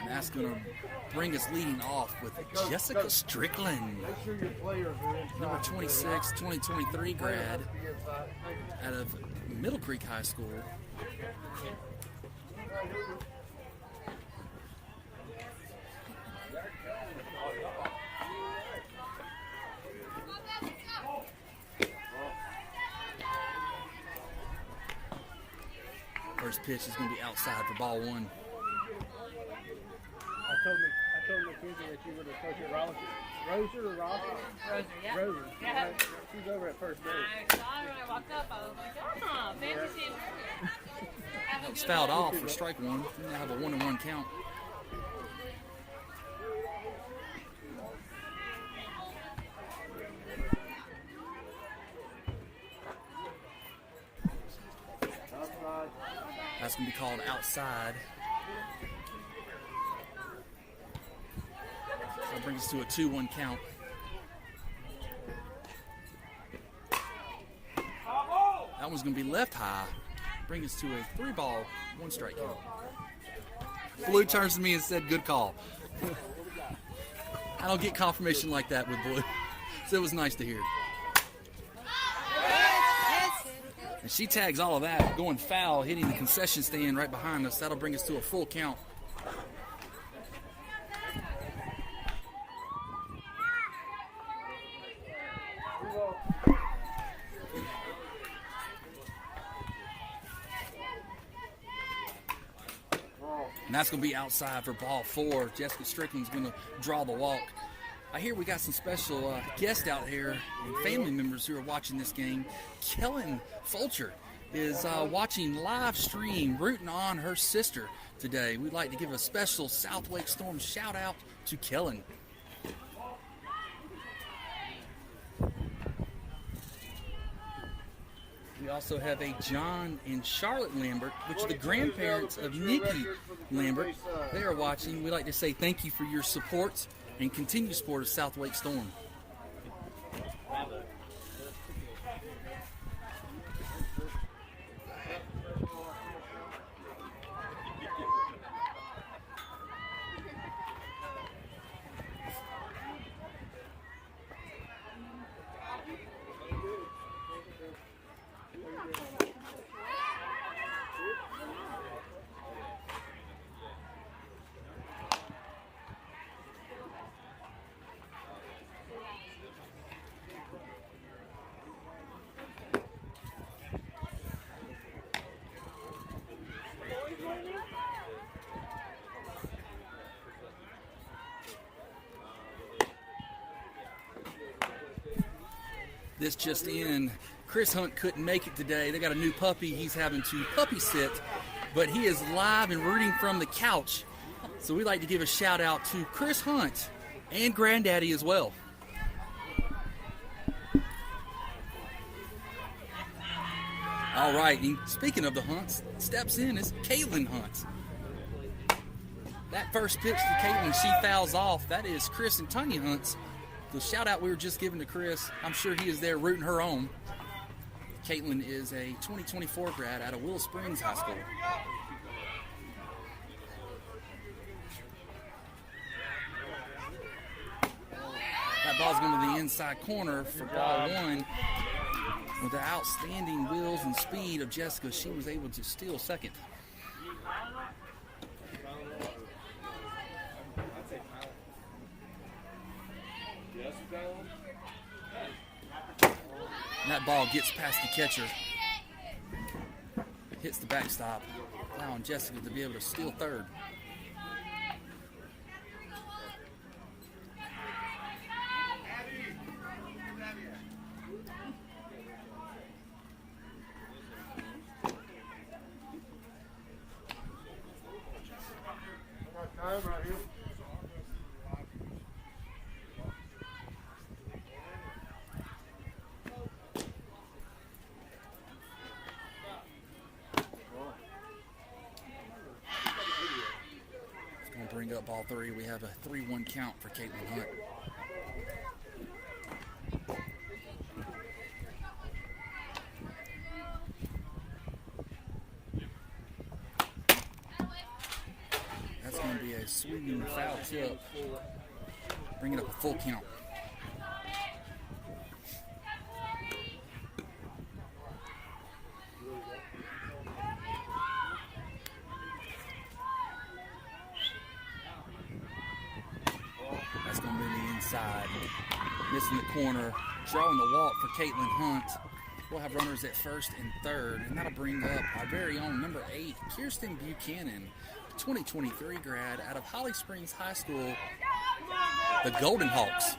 And that's going to bring us leading off with Jessica Strickland, number 26, 2023 grad out of Middle Creek High School. First pitch is going to be outside for ball 1. I told Mackenzie that you were the coach at Roser or Roger? Roser, yeah. Roser. Yeah. She's over at first base. I saw her when I walked up. I was like, oh, fancy team. That was fouled off for strike 1. We now have a 1-1 count. That's going to be called outside. So that brings us to a 2-1 count. That one's going to be left high. Bring us to a 3-ball, 1-strike count. Blue turns to me and said, good call. I don't get confirmation like that with Blue. So it was nice to hear. And she tags all of that, going foul, hitting the concession stand right behind us. That'll bring us to a full count. And that's going to be outside for ball 4. Jessica Strickland's going to draw the walk. I hear we got some special guests out here and family members who are watching this game. Kellen Fulcher is watching live stream, rooting on her sister, today. We'd like to give a special South Wake Storm shout out to Kellen. We also have a John and Charlotte Lambert, which are the grandparents of Nikki Lambert. They are watching. We'd like to say thank you for your support and continued support of South Wake Storm. This just in, Chris Hunt couldn't make it today. They got a new puppy. He's having to puppy sit, but he is live and rooting from the couch. So we'd like to give a shout out to Chris Hunt and Granddaddy as well. All right, and speaking of the Hunts, steps in is Caitlyn Hunt. That first pitch to Caitlyn, she fouls off. That is Chris and Tanya Hunt's. The shout out we were just giving to Chris, I'm sure he is there rooting her on. Caitlyn is a 2024 grad out of Willow Springs High School. That ball's going to the inside corner for ball one. With the outstanding wheels and speed of Jessica, she was able to steal second. And that ball gets past the catcher, hits the backstop, allowing Jessica to be able to steal third. Right here. Bring up ball three. We have a 3-1 count for Caitlyn Hunt. That's going to be a swinging foul tip. Bring it up a full count. Missing the corner, drawing the walk for Caitlyn Hunt. We'll have runners at first and third, and that'll bring up our very own number 8, Kirsten Buchanan, 2023 grad out of Holly Springs High School, the Golden Hawks.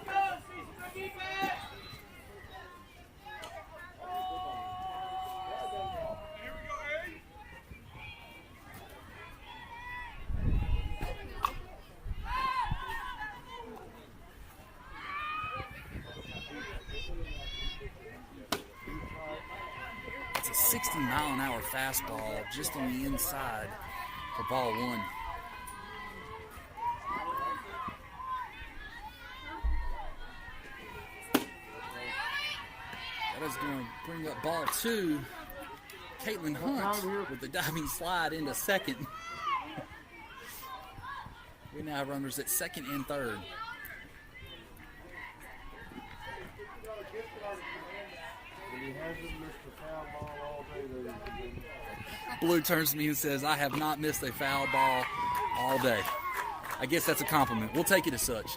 It's a 60-mile-an-hour fastball just on the inside for ball one. That is going to bring up ball two. Caitlyn Hunt with the diving slide into second. We now have runners at second and third. Blue turns to me and says, I have not missed a foul ball all day. I guess that's a compliment. We'll take it as such.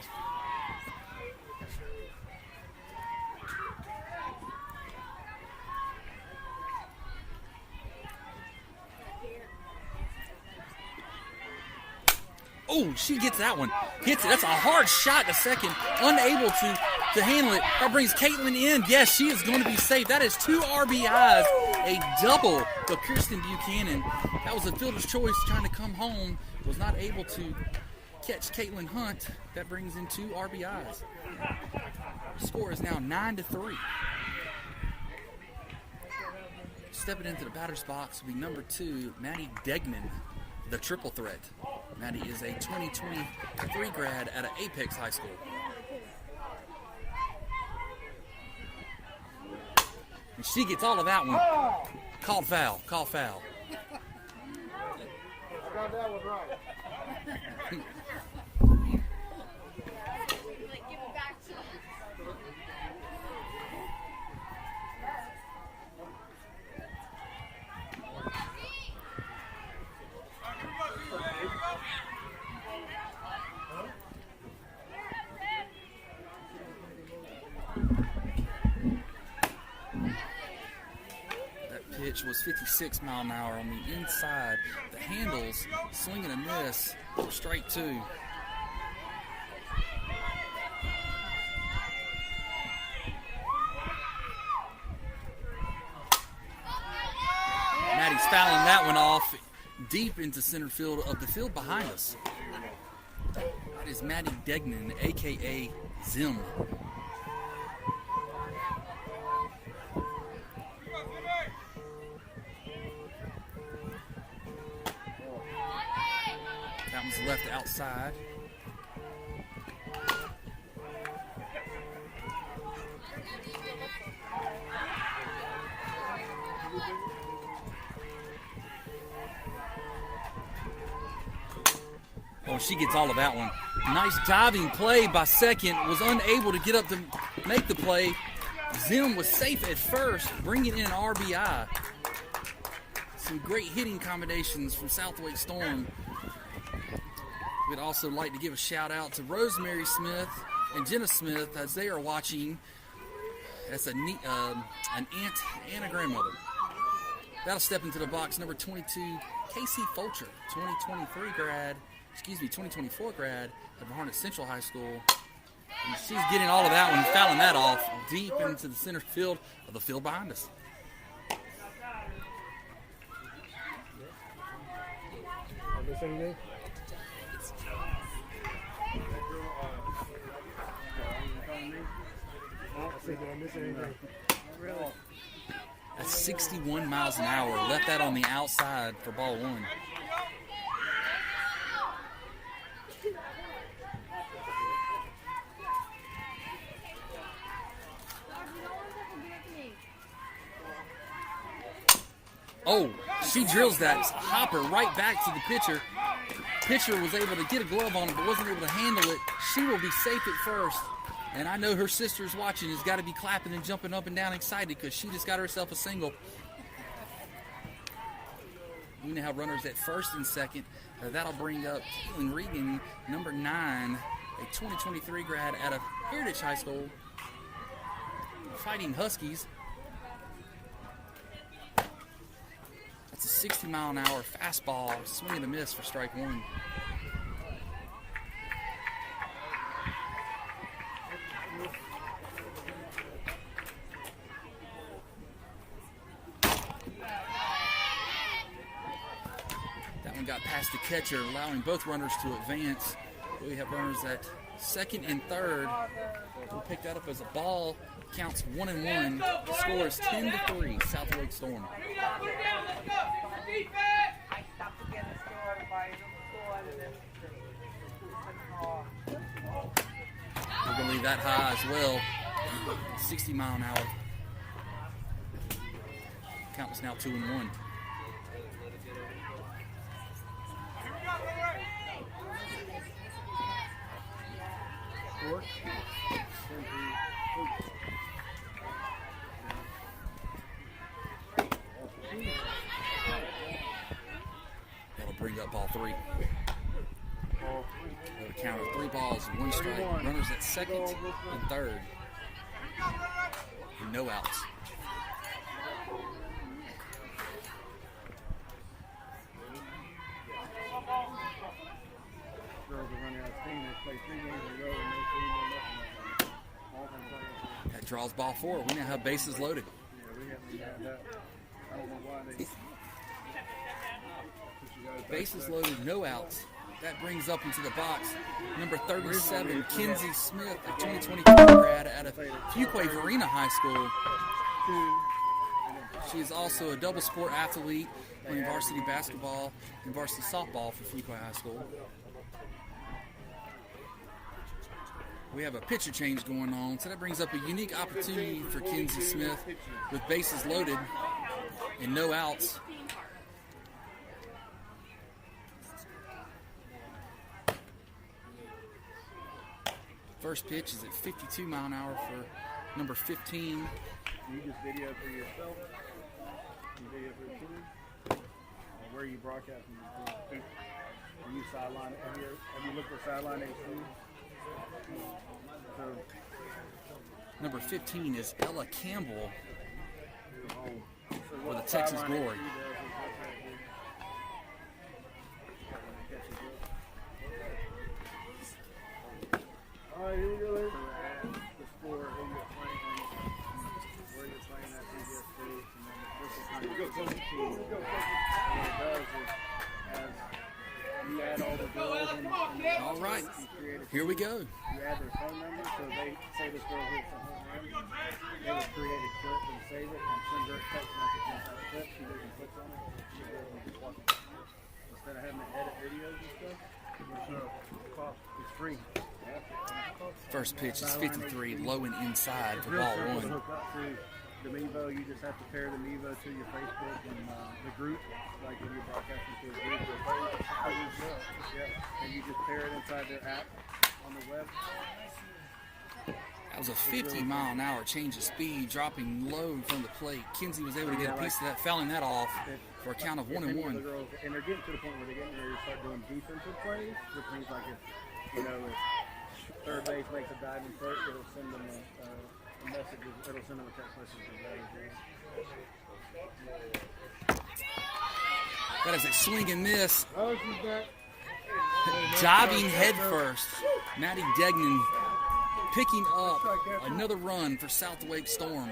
Oh, she gets that one. Hits it. That's a hard shot to second. Unable to handle it. That brings Caitlyn in. Yes, she is going to be safe. That is 2 RBIs a double, but Kirsten Buchanan, that was a fielder's choice trying to come home, was not able to catch Caitlin Hunt. That brings in 2 RBIs. The score is now 9-3. Stepping into the batter's box will be number 2, Maddie Degnan, the triple threat. Maddie is a 2023 grad out of Apex High School. And she gets all of that one. Called foul. Call foul. I got that one right. Pitch was 56 mile an hour on the inside. The handles, swing and a miss, for strike 2. Maddie's fouling that one off deep into center field of the field behind us. That is Maddie Degnan, a.k.a. Zim. That one's left outside. Oh, she gets all of that one. Nice diving play by second. Was unable to get up to make the play. Zim was safe at first, bringing in an RBI. Some great hitting combinations from SWStorm. We'd also like to give a shout out to Rosemary Smith and Jenna Smith as they are watching. That's an aunt and a grandmother. That'll step into the box. Number 22, Casey Fulcher, 2024 grad at Harnett Central High School. And she's getting all of that one, fouling that off deep into the center field of the field behind us. That's 61 miles an hour. Left that on the outside for ball 1. Oh, she drills that hopper right back to the pitcher. Pitcher was able to get a glove on it, but wasn't able to handle it. She will be safe at first. And I know her sister's watching, has got to be clapping and jumping up and down excited because she just got herself a single. We now have runners at first and second. That'll bring up Caitlyn Regan, number 9, a 2023 grad out of Heritage High School, Fighting Huskies. That's a 60 mile an hour fastball, swing and a miss for strike 1. That one got past the catcher, allowing both runners to advance. We have runners at second and third. We'll pick that up as a ball. Counts 1-1. The score is 10-3. SWStorm. We're going to leave that high as well. 60 mile an hour. Count is now 2-1. That'll bring up ball 3. That'll count of 3 balls, 1 strike. Runners at second and third. And no outs. That draws ball 4. We now have bases loaded. Yeah, we haven't had that. I don't know why they. Bases loaded, no outs. That brings up into the box number 37, Kenzie Smith, a 2022 grad out of Fuquay Varina High School. She is also a double sport athlete, playing varsity basketball and varsity softball for Fuquay High School. We have a pitcher change going on, so that brings up a unique opportunity for Kenzie Smith with bases loaded and no outs. First pitch is at 52 mile an hour for number 15. You just video for yourself. You video for your team. Where are you broadcasting your team? Are you sideline? Have you looked for sideline AC? So, Number 15 is Ella Campbell for the what Texas sideline Glory. AC does is all right, here we go. The score, who you're playing, where you're playing at CBS States, and then this is how you go close to team. And what it does is, as you add all the girls and All right, you create a here we go. you add their phone number, so they say this girl hits a home run, they would create a clip and save it and send her a text message once that clip. She goes and clicks on it, she goes and just watches it. Instead of having to edit videos and stuff, it's free. First pitch is 53, low and inside for ball Simple to one. hook up to the Mevo. You just have to pair the Mevo to your Facebook and the group, like when you're broadcasting to a group or page. Yeah, and you just pair it inside their app on the web. That was a 50 mile an hour change of speed, dropping low from the plate. Kenzie was able to get a piece of that, fouling that off for a count of 1-1. The girls, and they're getting to the point where they're getting ready to start doing defensive plays, which means like if if third base makes a diving throw, it'll send them a message. It'll send them a text message. That is a swing and miss. Oh, she's back. Diving head first. Maddie Degnan picking up another run for South Wake Storm.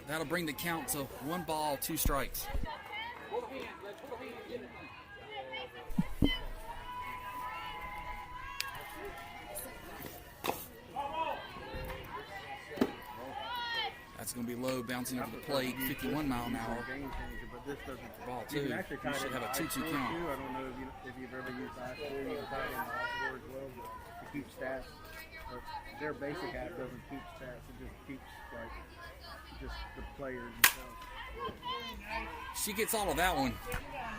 That'll bring the count to 1 ball, 2 strikes. That's going to be low, bouncing over the plate, 51 mile an hour. Ball 2. You should have a 2-2 count. I don't know if you've ever used iSchool. You can tie it in iSchool as well to keep stats. But their basic app doesn't keep stats. It just keeps just the players themselves. She gets all of that one.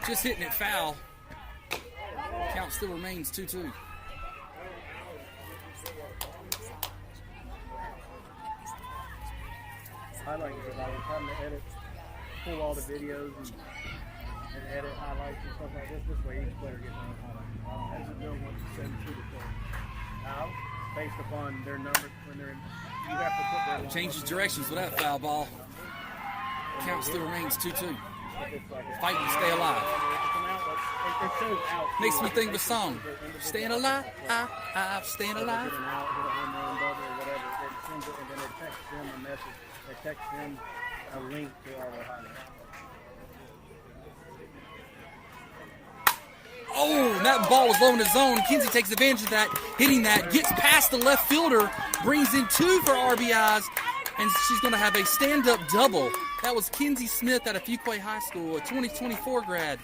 Just hitting it foul. Count still remains 2-2. Highlights because I was having to pull all the videos and edit highlights and stuff like this. This way each player gets one highlight. I don't have to do them once you send them to the player. Now, based upon their numbers when they're in, you have to put their Changes directions with that foul ball. Count still remains 2-2. Fighting to stay alive. It shows out. Makes me think of a song. Staying alive, staying alive. Get an out, hit a home run, double, or whatever. It sends it, and then it texts them a message. It texts them a link to all their highlights. Oh, and that ball was low in the zone. Kenzie takes advantage of that, hitting that, gets past the left fielder, brings in 2 for RBIs, and she's going to have a stand-up double. That was Kenzie Smith out of Fuquay High School, a 2024 grad.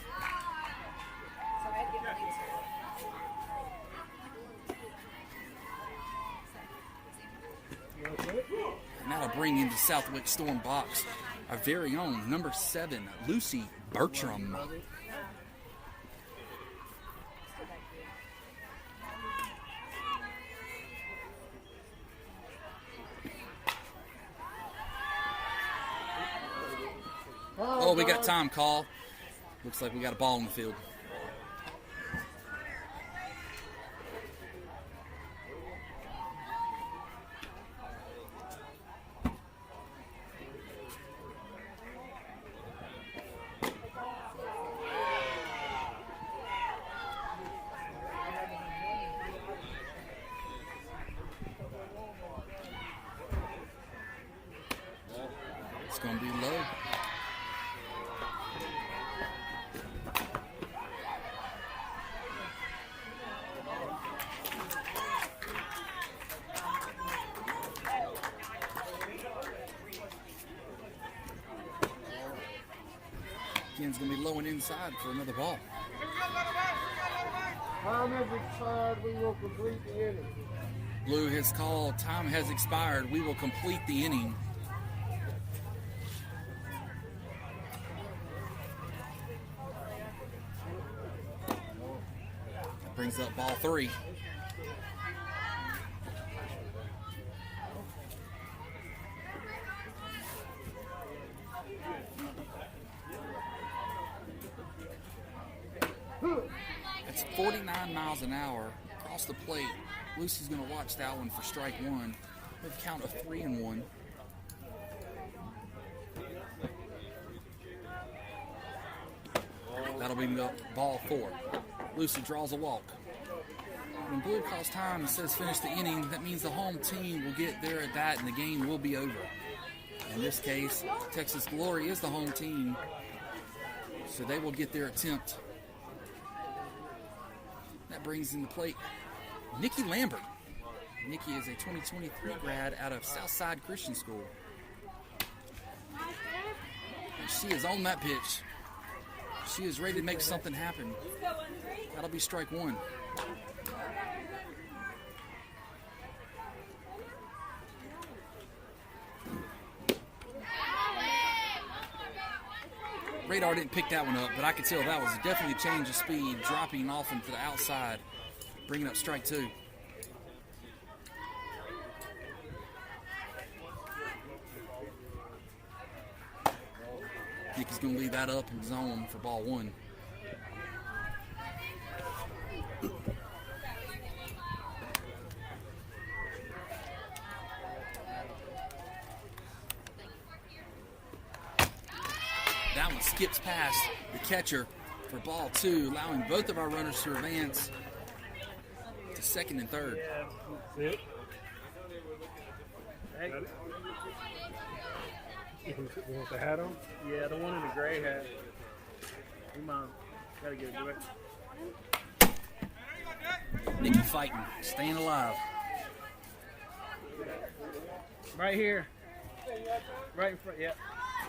And that'll bring into Southwick Storm box our very own number 7, Lucy Bertram. Oh, we got time call. Looks like we got a ball in the field. going to be low. Again, it's going to be low and inside for another ball. Time has expired. We will complete the inning. Blue has called. Time has expired. We will complete the inning. That brings up ball 3. That's 49 miles an hour across the plate. Lucy's going to watch that one for strike 1 with a count of 3-1. That'll be ball 4. Lucy draws a walk. When Blue calls time and says finish the inning, that means the home team will get there at that and the game will be over. In this case, Texas Glory is the home team, so they will get their attempt. That brings in the plate Nikki Lambert. Nikki is a 2023 grad out of Southside Christian School. And she is on that pitch. She is ready to make something happen. That'll be strike 1. Radar didn't pick that one up, but I could tell that was definitely a change of speed, dropping off into the outside, bringing up strike 2. Nikki's going to leave that up in zone for ball 1. That one skips past the catcher for ball 2, allowing both of our runners to advance to second and third. Sit. Hey, You want the hat on? yeah, the one in the gray hat. We might gotta get it direct. Nikki fighting, staying alive. Right here. Right in front, yeah.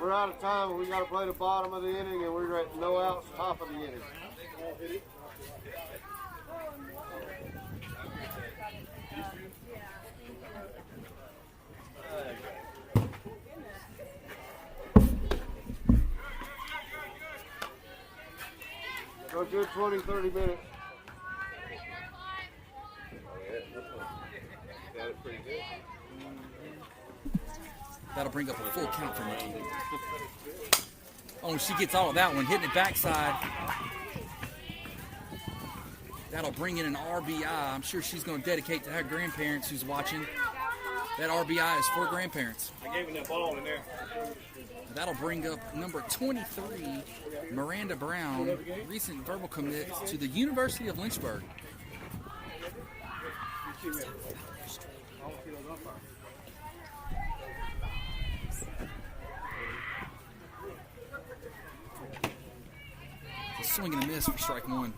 We're out of time. We got to play the bottom of the inning, and we're at no outs, top of the inning. So a good 20, 30 minutes. Got it pretty good. That'll bring up a full count for Nikki. Oh, she gets all of that one, hitting it backside. That'll bring in an RBI. I'm sure she's going to dedicate to her grandparents who's watching. That RBI is for grandparents. I gave him that ball in there. That'll bring up number 23, Miranda Brown, recent verbal commit to the University of Lynchburg. A swing and a miss for strike 1.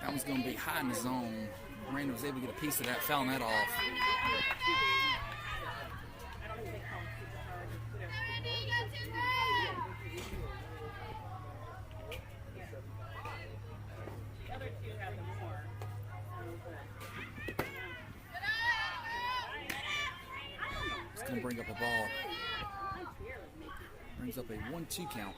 That one's going to be high in the zone. Miranda was able to get a piece of that, fouling that off. It's going to bring up a ball. Brings up a 1-2 count.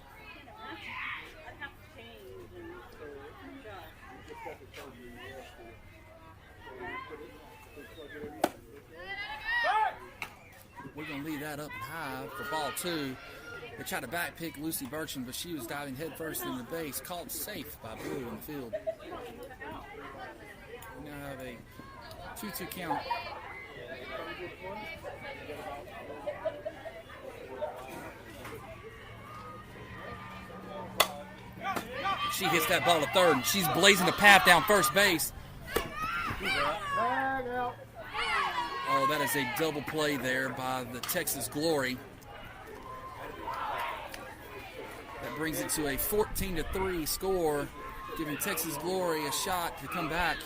We're going to leave that up high for ball 2. They tried to back pick Lucy Burchin, but she was diving headfirst in the base, called safe by Blue in the field. We now have a 2-2 count. She hits that ball to third, and she's blazing the path down first base. Bag out. Oh, that is a double play there by the Texas Glory. That brings it to a 14-3 score, giving Texas Glory a shot to come back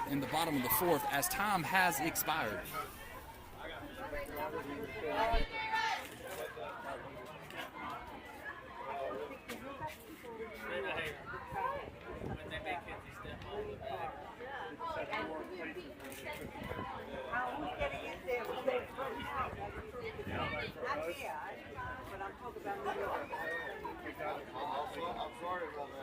in the bottom of the fourth as time has expired. I'm sorry about that.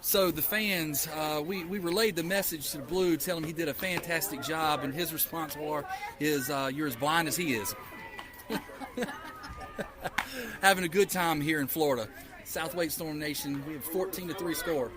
So the fans, we relayed the message to the Blue, telling him he did a fantastic job, and his response is, "You're as blind as he is." Having a good time here in Florida. SWStorm Nation, we have 14-3 score.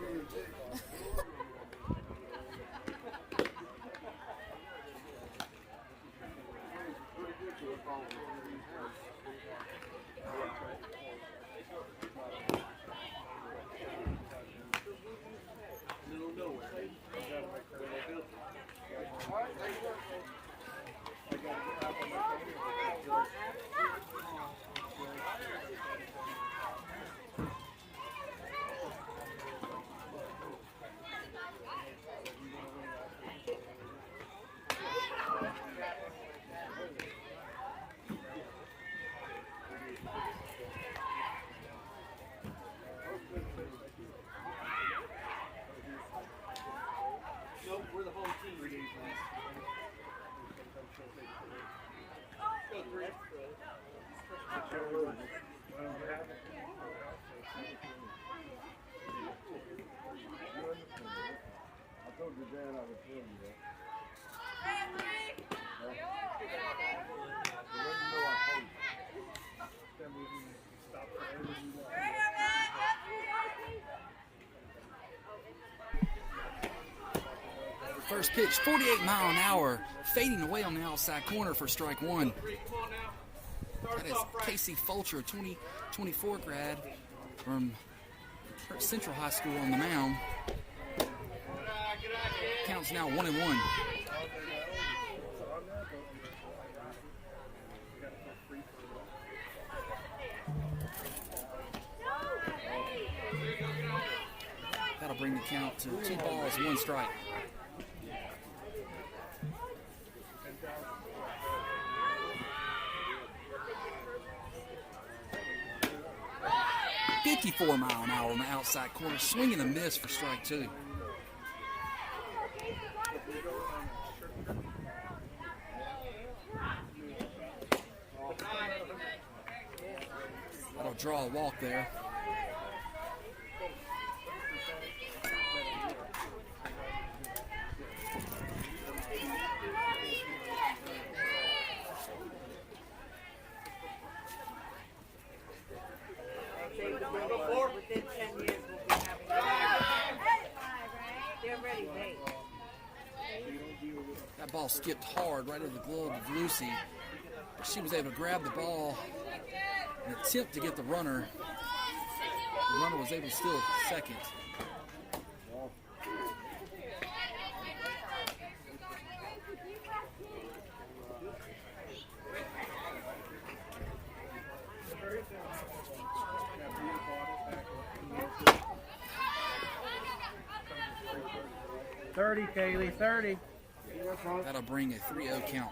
First pitch, 48 mile an hour, fading away on the outside corner for strike one. That is Casey Fulcher, 2024 grad from Central High School on the mound. Counts now 1-1. That'll bring the count to 2 balls, 1 strike. .54 mile an hour on the outside corner, swing and a miss for strike 2. That'll draw a walk there. Within 10 years, we'll be having they're ready, wait. That ball skipped hard right over the glove of Lucy. But she was able to grab the ball and attempt to get the runner. The runner was able to steal second. Kaylee, 30. That'll bring a 3-0 count.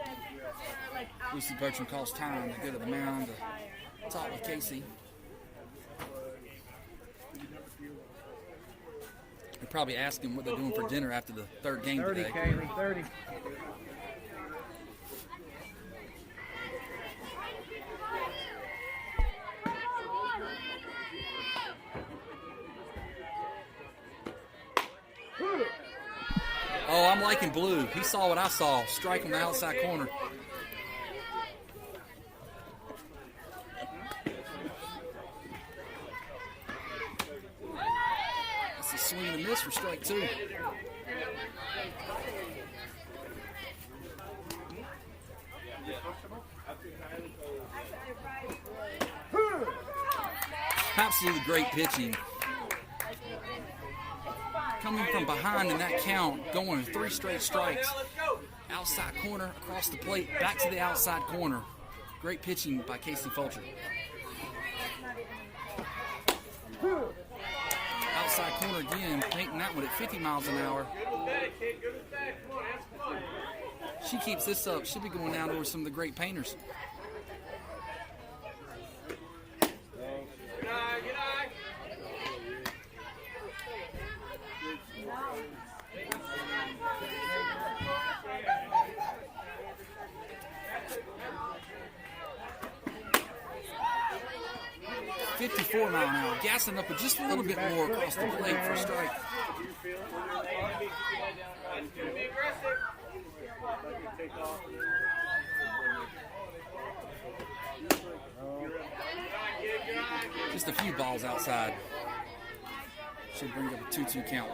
Lucy Bertram calls time to go to the mound to talk with Casey. They're probably asking what they're doing for dinner after the third game 30, today. Kaylee, 30. Oh, I'm liking blue. He saw what I saw. Strike on the outside corner. That's a swing and a miss for strike 2. Absolutely great pitching. Coming from behind in that count, going 3 straight strikes. Outside corner, across the plate, back to the outside corner. Great pitching by Casey Fulcher. Outside corner again, painting that one at 50 miles an hour. She keeps this up, she'll be going down over some of the great painters. Good eye. 54 mile an hour, gassing up just a little bit more across the plate for a strike. Just a few balls outside. Should bring up a 2-2 count.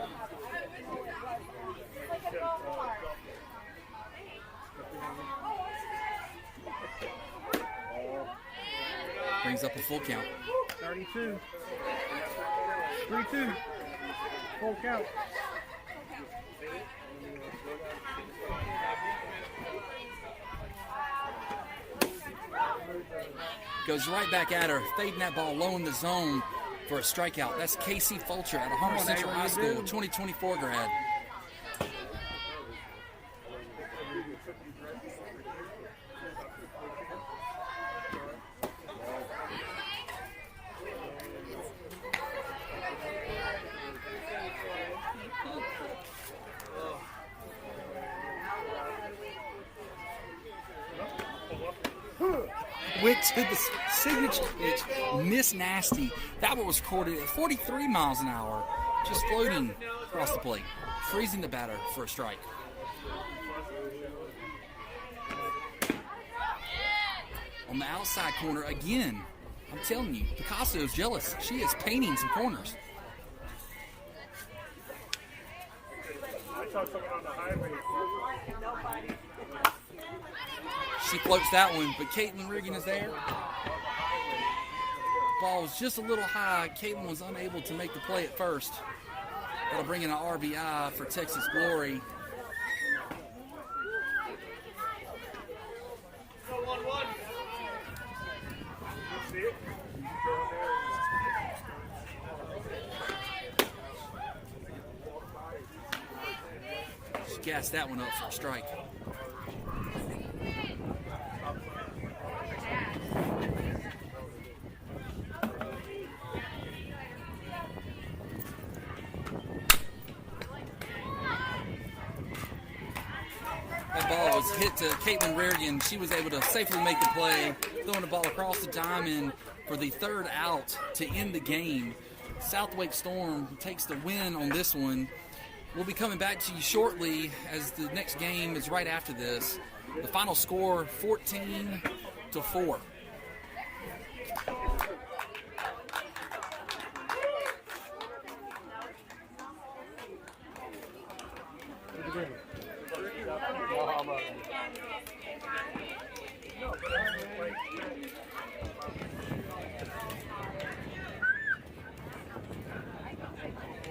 Brings up a full count. 32. 3-2. Full count. Goes right back at her, fading that ball low in the zone for a strikeout. That's Casey Fulcher out of Hunter Central High School, 2024 grad. Went to the signature pitch, Miss Nasty. That one was recorded at 43 miles an hour, just floating across the plate, freezing the batter for a strike. On the outside corner again, I'm telling you, Picasso's jealous. She is painting some corners. I saw someone on the highway. She floats that one, but Caitlyn Regan is there. Ball was just a little high. Caitlyn was unable to make the play at first. That'll bring in an RBI for Texas Glory. She gassed that one up for a strike. That ball was hit to Caitlyn Regan. She was able to safely make the play, throwing the ball across the diamond for the third out to end the game. Southwake Storm takes the win on this one. We'll be coming back to you shortly as the next game is right after this. The final score, 14-4.